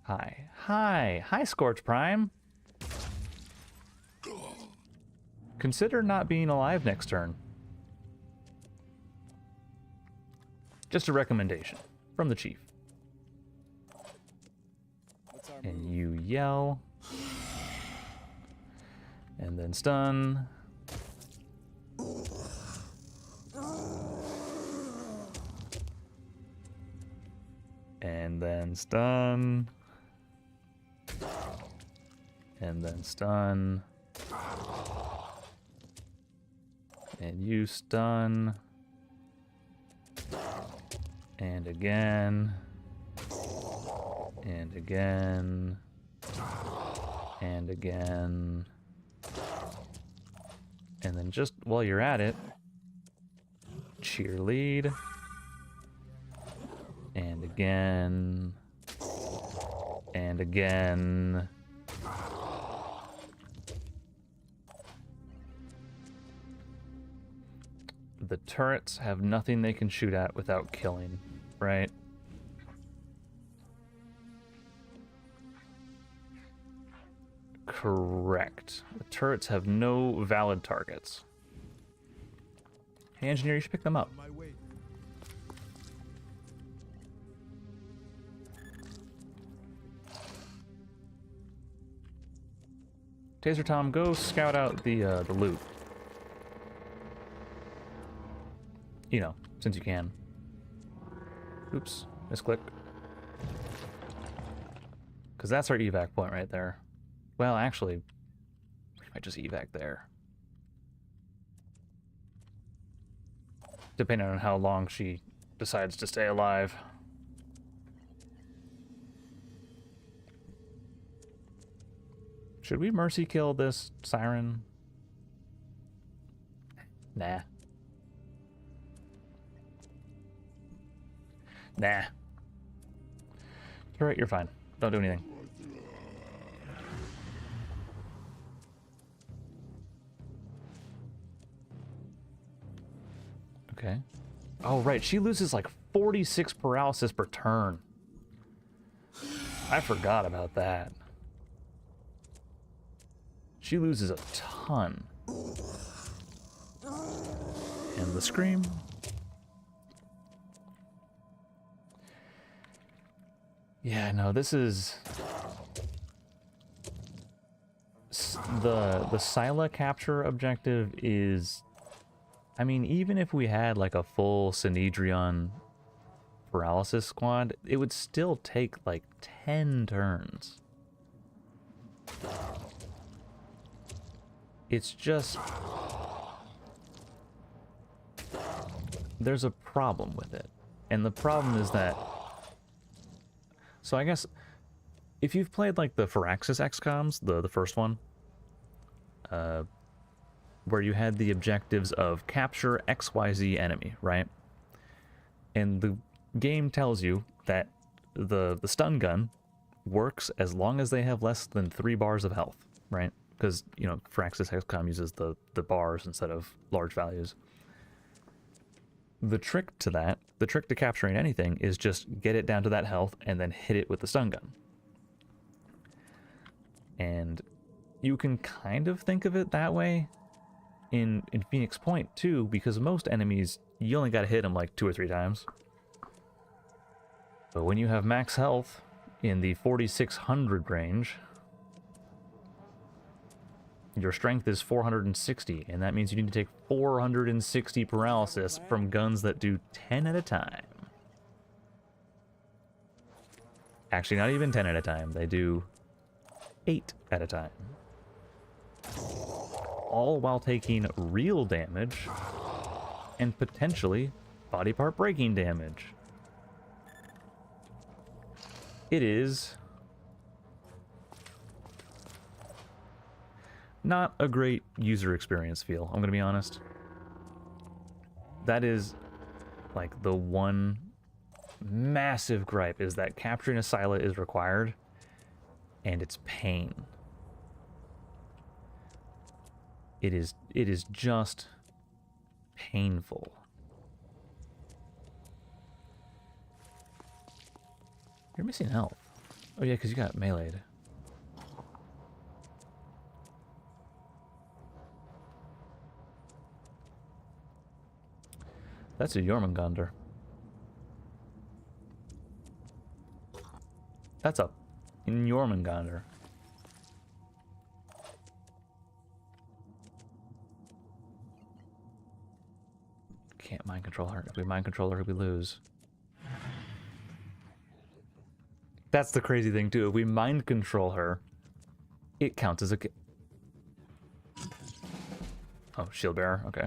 Hi, Scourge Prime! Consider not being alive next turn. Just a recommendation from the chief. And you yell. And then stun. And then stun. And then stun. And you stun. And again. And again. And again. And then just while you're at it, cheerlead. And again. And again. The turrets have nothing they can shoot at without killing, right? Correct. The turrets have no valid targets. Hey, engineer, you should pick them up. On my way. Taser Tom, go scout out the loot. You know, since you can. Oops, misclick. Because that's our evac point right there. Well, actually, we might just evac there. Depending on how long she decides to stay alive. Should we mercy kill this siren? Nah. Nah. Turret, you're fine. Don't do anything. Okay. Oh, right. She loses like 46 paralysis per turn. I forgot about that. She loses a ton. And the scream. Yeah, no, this is... The Scylla capture objective is... I mean, even if we had like a full Synedrion paralysis squad, it would still take like 10 turns. It's just... There's a problem with it. And the problem is that... So I guess, if you've played like the Firaxis XComs, the first one, where you had the objectives of capture XYZ enemy, right? And the game tells you that the stun gun works as long as they have less than 3 bars of health, right? Because, you know, Firaxis XCOM uses the bars instead of large values. The trick to that, the trick to capturing anything, is just get it down to that health and then hit it with the stun gun. And you can kind of think of it that way in Phoenix Point too, because most enemies, you only gotta hit them like 2 or 3 times. But when you have max health in the 4600 range, your strength is 460, and that means you need to take 460 paralysis from guns that do 10 at a time. Actually, not even 10 at a time. They do 8 at a time. All while taking real damage and potentially body part breaking damage. It is not a great user experience feel, I'm gonna be honest. That is like the one massive gripe, is that capturing a Scylla is required, and it's pain. It is just painful. You're missing health. Oh yeah, because you got meleeed. That's a Jormungandr. That's a Jormungandr. Can't mind control her. If we mind control her, we lose. That's the crazy thing too. If we mind control her, it counts as a... Oh, shield bearer. Okay.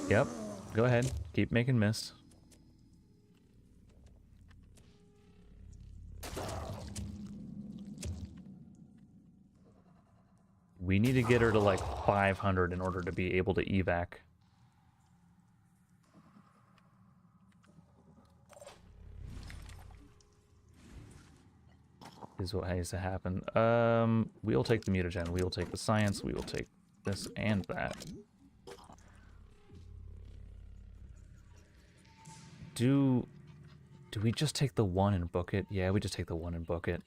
Yep. Go ahead. Keep making mist. We need to get her to like 500 in order to be able to evac. Is what has to happen. We'll take the mutagen. We'll take the science. We will take this and that. Do we just take the one and book it? Yeah, we just take the one and book it.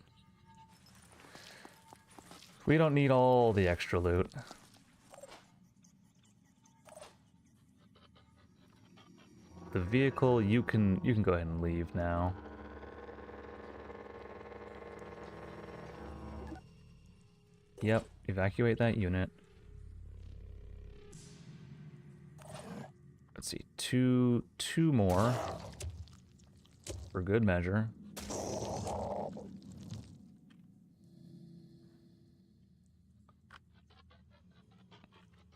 We don't need all the extra loot. The vehicle, you can go ahead and leave now. Yep, evacuate that unit. Let's see, two more for good measure.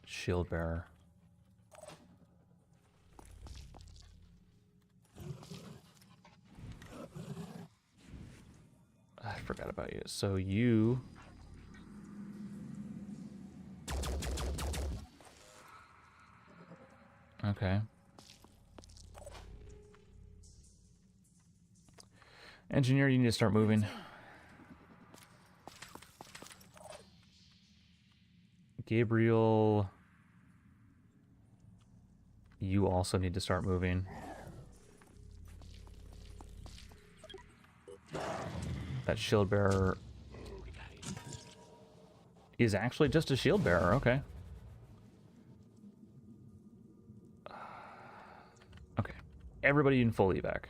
Shield bearer. I forgot about you. So you... Okay. Engineer, you need to start moving. Gabriel, you also need to start moving. That shield bearer is actually just a shield bearer, okay. Okay, everybody in full evac.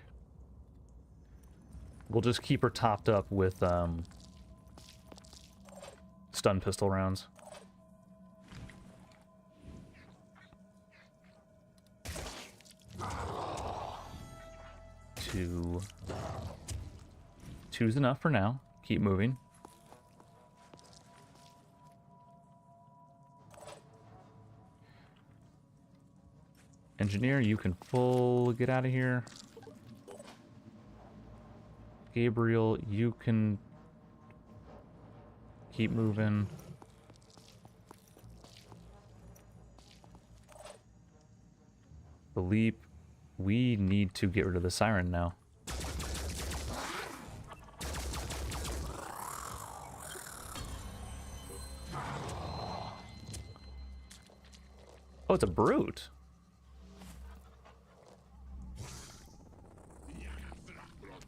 We'll just keep her topped up with stun pistol rounds. Two's enough for now. Keep moving. Engineer, you can full get out of here. Gabriel, you can keep moving. Philippe, we need to get rid of the siren now. Oh, it's a brute.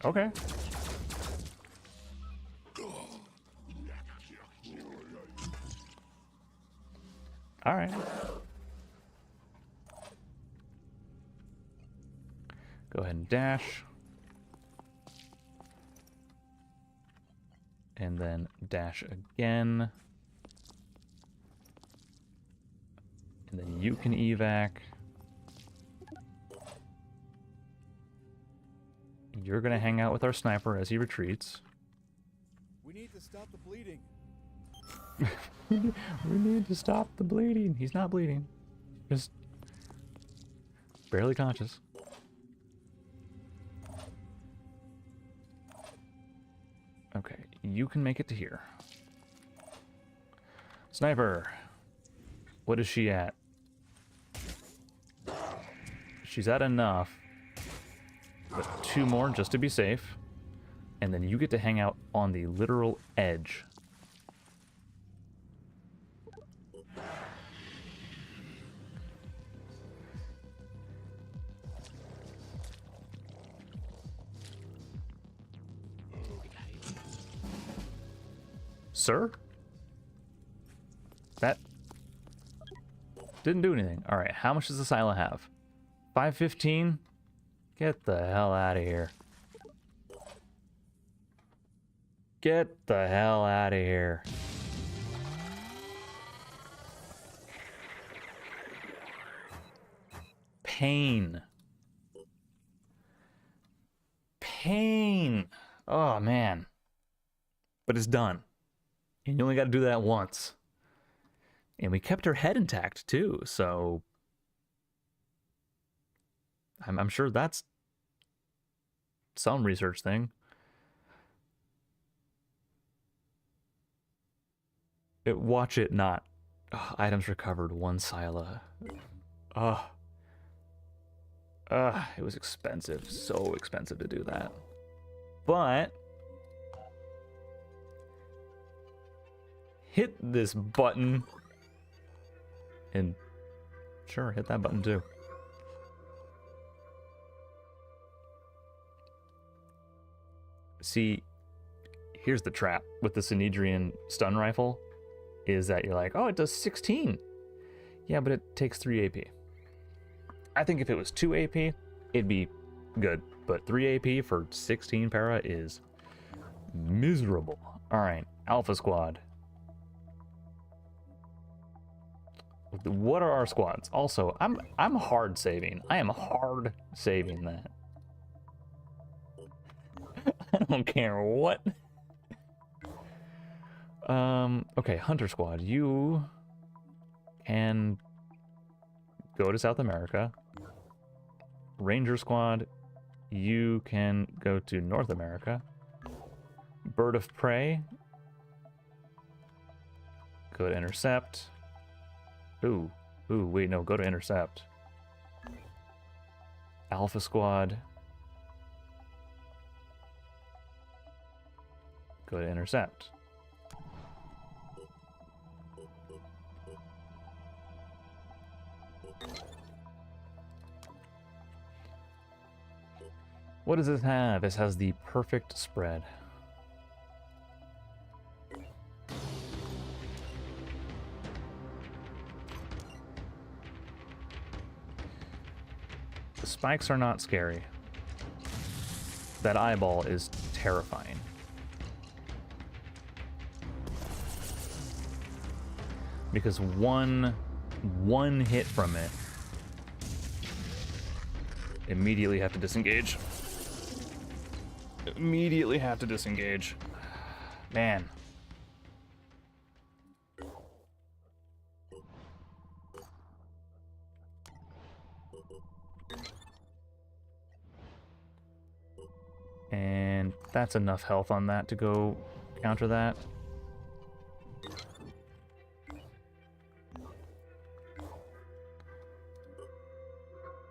Okay. All right. Go ahead and dash. And then dash again. And then you can evac. You're gonna hang out with our sniper as he retreats. We need to stop the bleeding. We need to stop the bleeding. He's not bleeding. Just barely conscious. Okay, you can make it to here. Sniper. What is she at? She's at enough. But 2 more just to be safe. And then you get to hang out on the literal edge. Sir? That didn't do anything. Alright, how much does the Scylla have? 515? Get the hell out of here. Get the hell out of here. Pain. Pain. Oh, man. But it's done. And you only got to do that once. And we kept her head intact, too, so... I'm sure that's some research thing. Watch it not. Ugh, items recovered, 1 Scylla. Ugh. It was expensive. So expensive to do that. But... hit this button. And... sure, hit that button too. See, here's the trap with the Synedrian stun rifle, is that you're like, oh, it does 16. Yeah, but it takes 3 AP. I think if it was 2 AP, it'd be good. But 3 AP for 16 para is miserable. All right, Alpha Squad. What are our squads? Also, I'm hard saving. I am hard saving that. I don't care what. Okay, Hunter Squad, you can go to South America. Ranger Squad, you can go to North America. Bird of Prey, go to Intercept. Ooh, wait, no, go to Intercept. Alpha Squad, go to Intercept. What does this have? This has the perfect spread. The spikes are not scary. That eyeball is terrifying. Because one hit from it, immediately have to disengage. Immediately have to disengage. Man. And that's enough health on that to go counter that.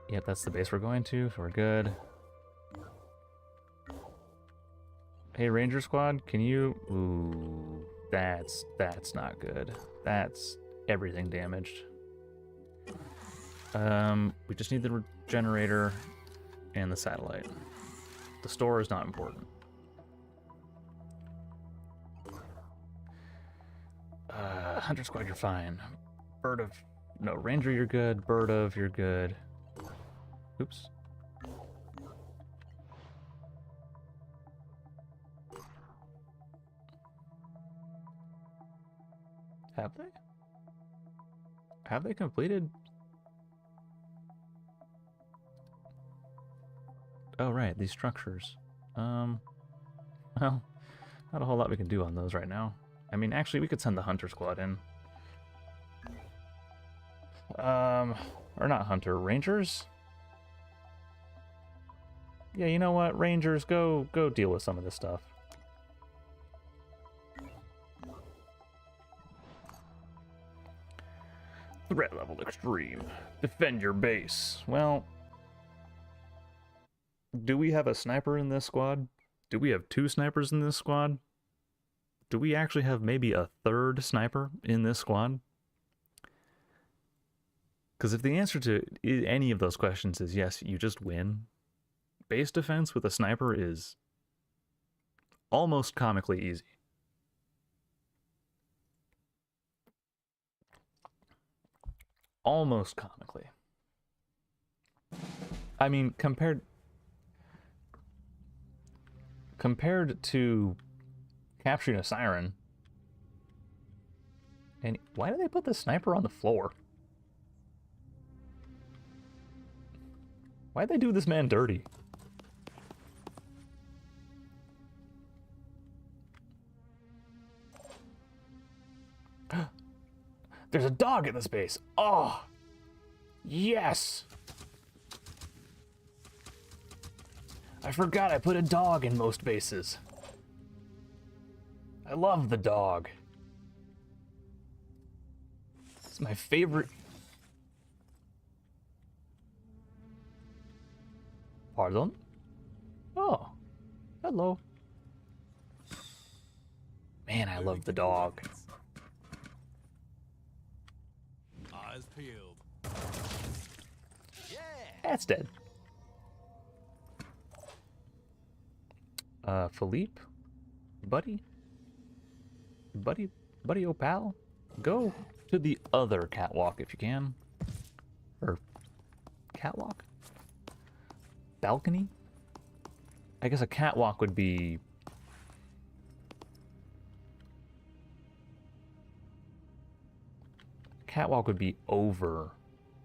Yep, that's the base we're going to, so we're good. Hey, Ranger Squad, can you... Ooh, that's not good. That's everything damaged. We just need the generator and the satellite. The store is not important. Hunter Squad, you're fine. Bird of... No, Ranger, you're good. Bird of, you're good. Oops. Have they? Have they completed? Oh, right, these structures. Well, not a whole lot we can do on those right now. I mean, actually, we could send the Hunter Squad in. Or not Hunter, Rangers? Yeah, you know what? Rangers, go deal with some of this stuff. Threat level extreme. Defend your base. Well, do we have a sniper in this squad? Do we have 2 snipers in this squad? Do we actually have maybe a 3rd sniper in this squad? Because if the answer to any of those questions is yes, you just win. Base defense with a sniper is almost comically easy. Almost comically. I mean, compared to capturing a siren. And why do they put the sniper on the floor? Why'd they do this man dirty? There's a dog at this base. Oh, yes. I forgot I put a dog in most bases. I love the dog. It's my favorite. Pardon? Oh, hello. Man, I love the dog. Eyes peeled. Yeah. That's dead. Philippe? Buddy, oh pal, go to the other catwalk if you can. Or catwalk? Balcony? I guess a catwalk would be... Catwalk would be over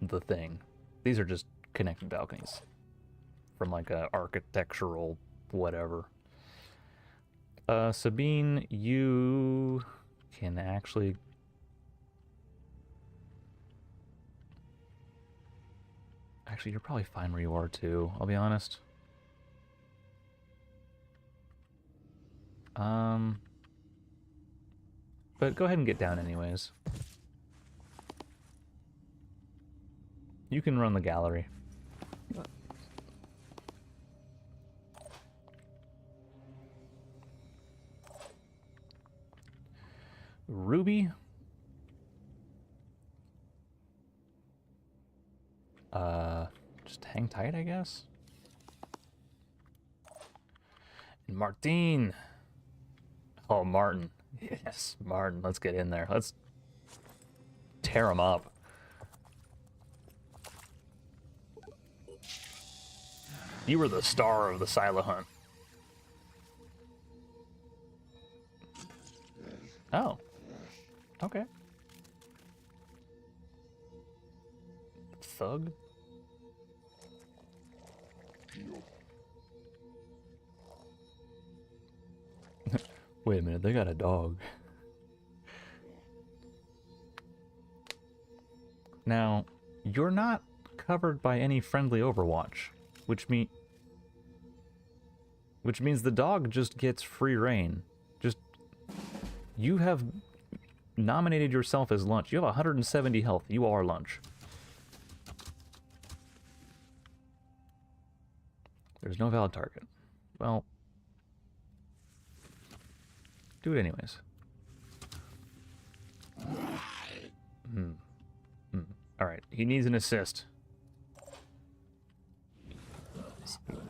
the thing. These are just connected balconies. From like a architectural whatever. Sabine, you can actually... Actually, you're probably fine where you are too, I'll be honest. But go ahead and get down anyways. You can run the gallery. Ruby. Just hang tight, I guess. And Martin. Oh, Martin. Yes, Martin. Let's get in there. Let's tear him up. You were the star of the Scylla hunt. Oh. Okay. Thug? Wait a minute, they got a dog. Now, you're not covered by any friendly Overwatch, which means the dog just gets free reign. Just, you have nominated yourself as lunch. You have 170 health. You are lunch. There's no valid target. Well, do it anyways. Alright, he needs an assist.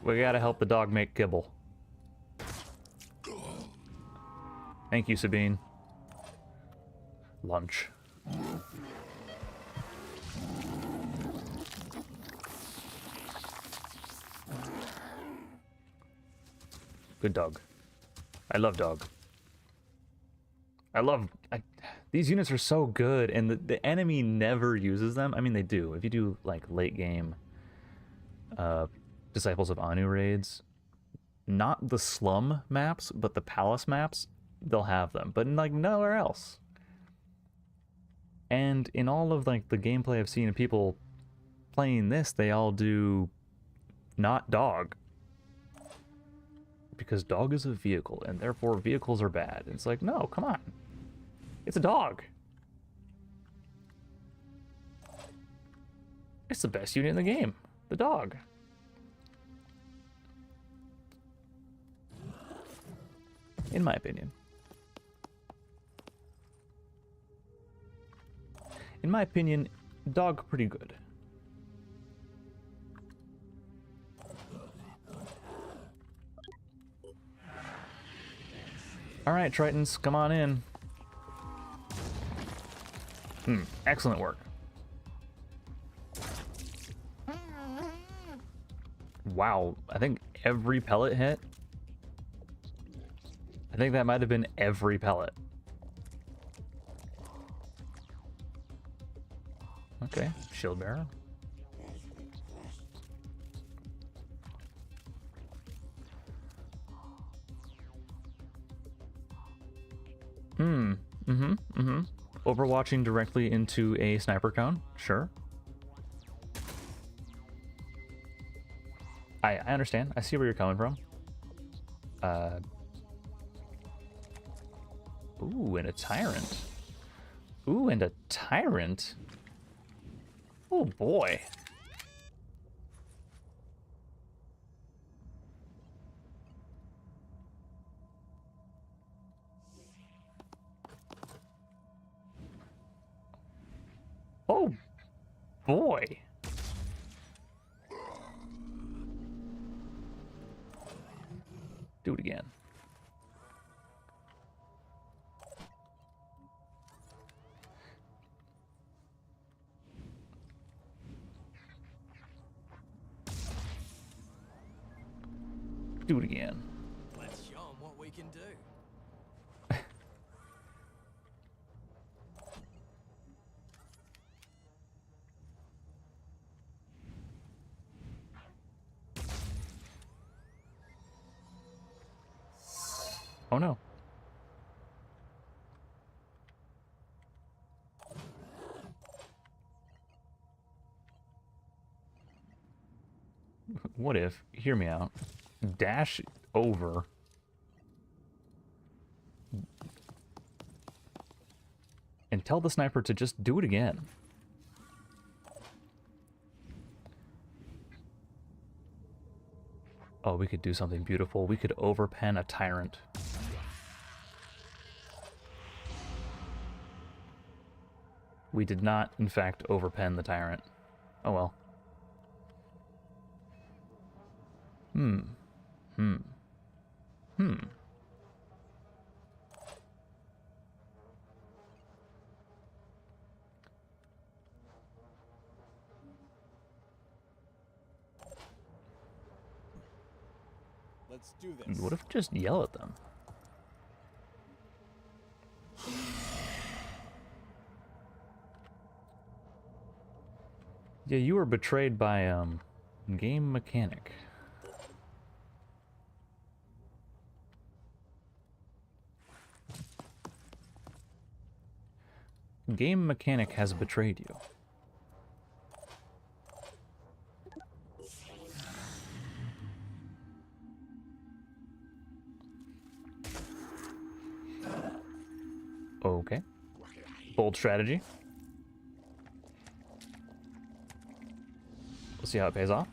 We gotta help the dog make kibble. Thank you, Sabine. Lunch. Good dog. I love dog. These units are so good, and the enemy never uses them. I mean, they do. If you do, like, late game Disciples of Anu raids, not the slum maps, but the palace maps, they'll have them. But, like, nowhere else. And in all of, like, the gameplay I've seen of people playing this, they all do not dog. Because dog is a vehicle, and therefore vehicles are bad. It's like, no, come on. It's a dog. It's the best unit in the game. The dog. In my opinion. In my opinion, dog pretty good. Alright, Tritons, come on in. Excellent work. Wow, I think every pellet hit. I think that might have been every pellet. Okay, shield bearer. Overwatching directly into a sniper cone, sure. I understand. I see where you're coming from. Ooh, and a tyrant. Ooh, and a tyrant. Oh boy. Oh boy. Do it again. Do it again. Let's show 'em what we can do. Oh no. What if, hear me out, dash over and tell the sniper to just do it again. Oh, we could do something beautiful. We could overpen a tyrant. We did not, in fact, overpen the tyrant. Oh well. Hmm. Hmm. Hmm. Let's do this. What if we just yell at them? Yeah, you were betrayed by, game mechanic. Game mechanic has betrayed you. Okay. Bold strategy. We'll see how it pays off.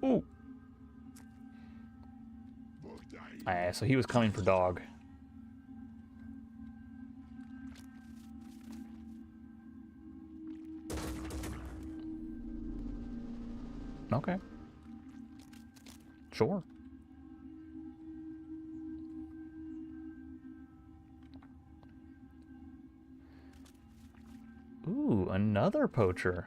Ooh. So he was coming for dog. Okay. Sure. Ooh, another poacher.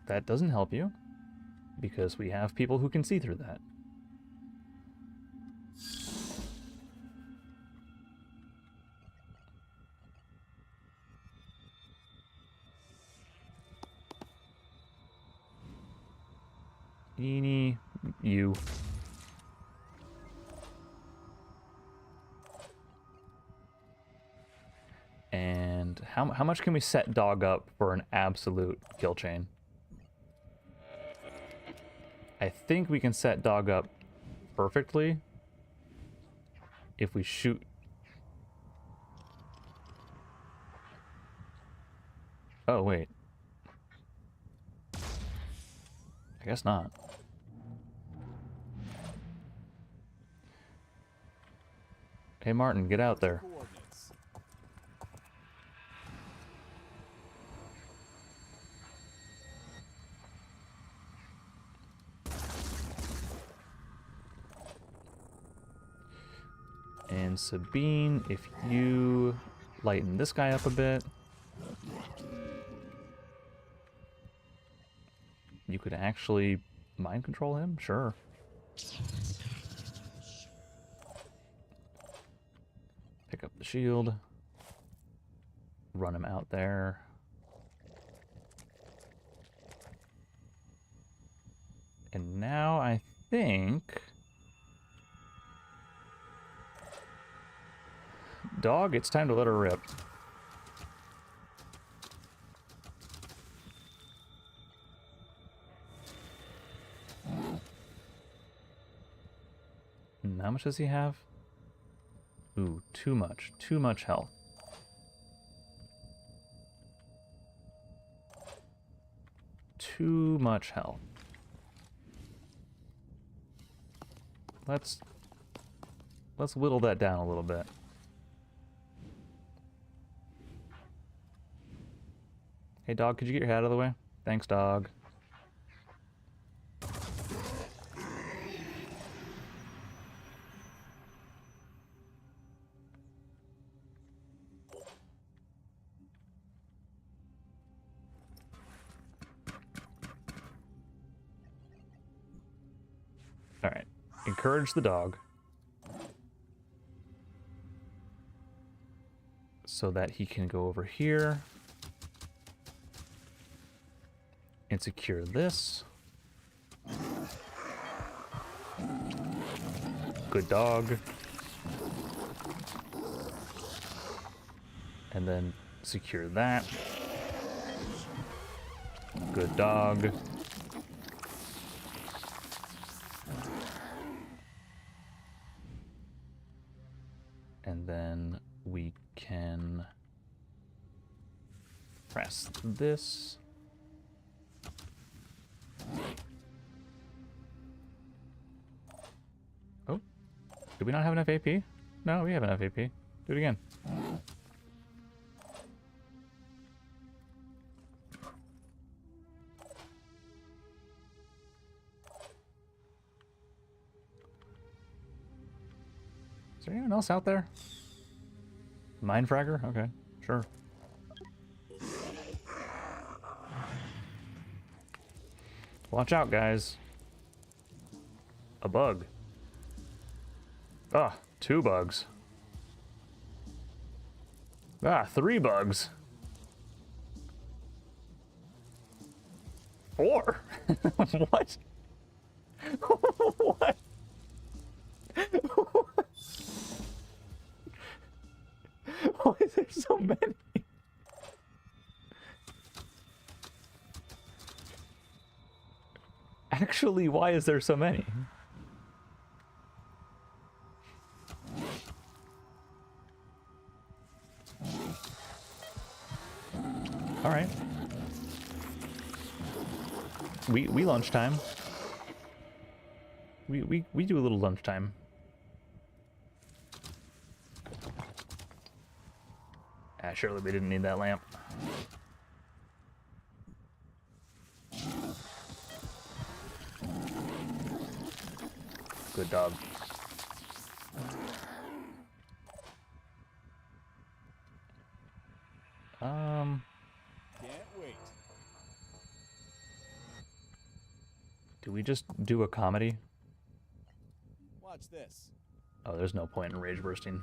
That doesn't help you, because we have people who can see through that. Eenie, you. And how much can we set dog up for an absolute kill chain? I think we can set dog up perfectly if we shoot. Oh, wait. I guess not. Hey, Martin, get out there. Coordinates. And Sabine, if you lighten this guy up a bit, you could actually mind control him? Sure. Pick up the shield. Run him out there. And now I think... Dog, it's time to let her rip. And how much does he have? Ooh, too much. Too much health. Too much health. Let's whittle that down a little bit. Hey, dog, could you get your head out of the way? Thanks, dog. All right. Encourage the dog so that he can go over here and secure this. Good dog. And then secure that. Good dog. And then we can press this. Oh, do we not have enough AP? No, we have enough AP. Do it again. there anyone else out there? Mine fragger? Okay, sure. Watch out, guys. A bug. Ah, 2 bugs. Ah, 3 bugs. 4? What? What? Why is there so many? Actually, why is there so many? All right. We lunchtime. We do a little lunchtime. Ah, surely we didn't need that lamp. Good dog. Can't wait. Do we just do a comedy? Watch this. Oh, there's no point in rage bursting.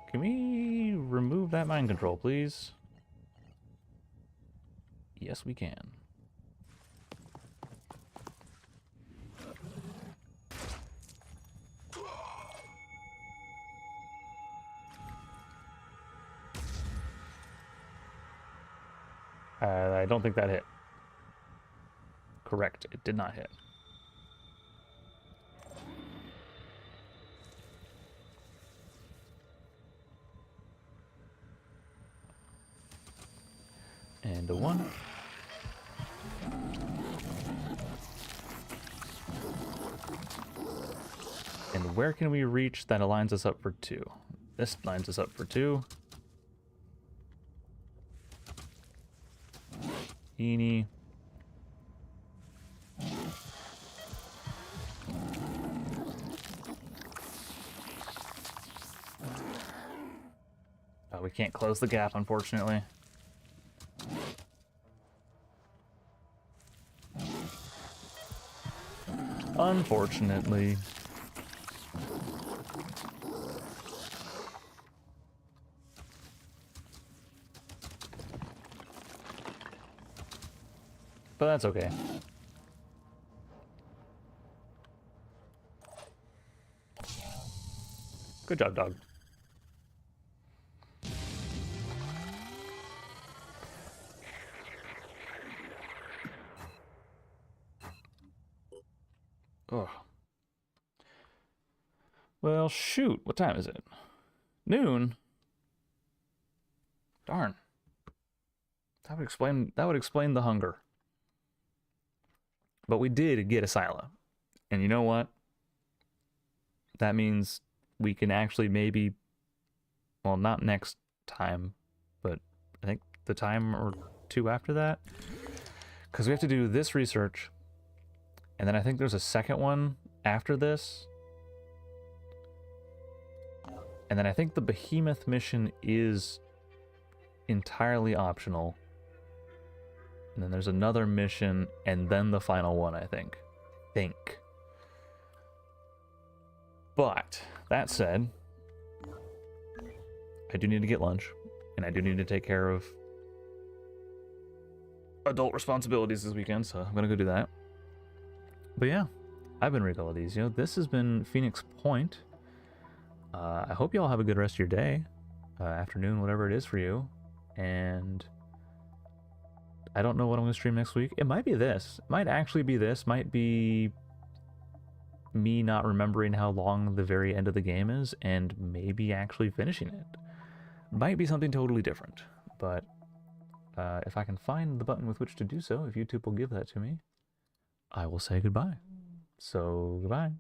Can we remove that mind control, please? Yes, we can. I don't think that hit. Correct, it did not hit. And a 1. And where can we reach that aligns us up for 2? This lines us up for 2. Eeny. Oh, we can't close the gap, unfortunately. Unfortunately. But that's okay. Good job, dog. Ugh. Well, shoot. What time is it? Noon? Darn. That would explain the hunger. But we did get a Scylla. And you know what? That means we can actually maybe, well, not next time, but I think the time or 2 after that. Because we have to do this research. And then I think there's a second one after this. And then I think the Behemoth mission is entirely optional. And then there's another mission, and then the final one, I think. But, that said, I do need to get lunch, and I do need to take care of adult responsibilities this weekend, so I'm gonna go do that. But yeah, I've been Rico. This has been Phoenix Point. I hope you all have a good rest of your day, afternoon, whatever it is for you, and I don't know what I'm going to stream next week. It might be this. It might actually be this. Might be me not remembering how long the very end of the game is and maybe actually finishing it. Might be something totally different. But if I can find the button with which to do so, if YouTube will give that to me, I will say goodbye. So, goodbye.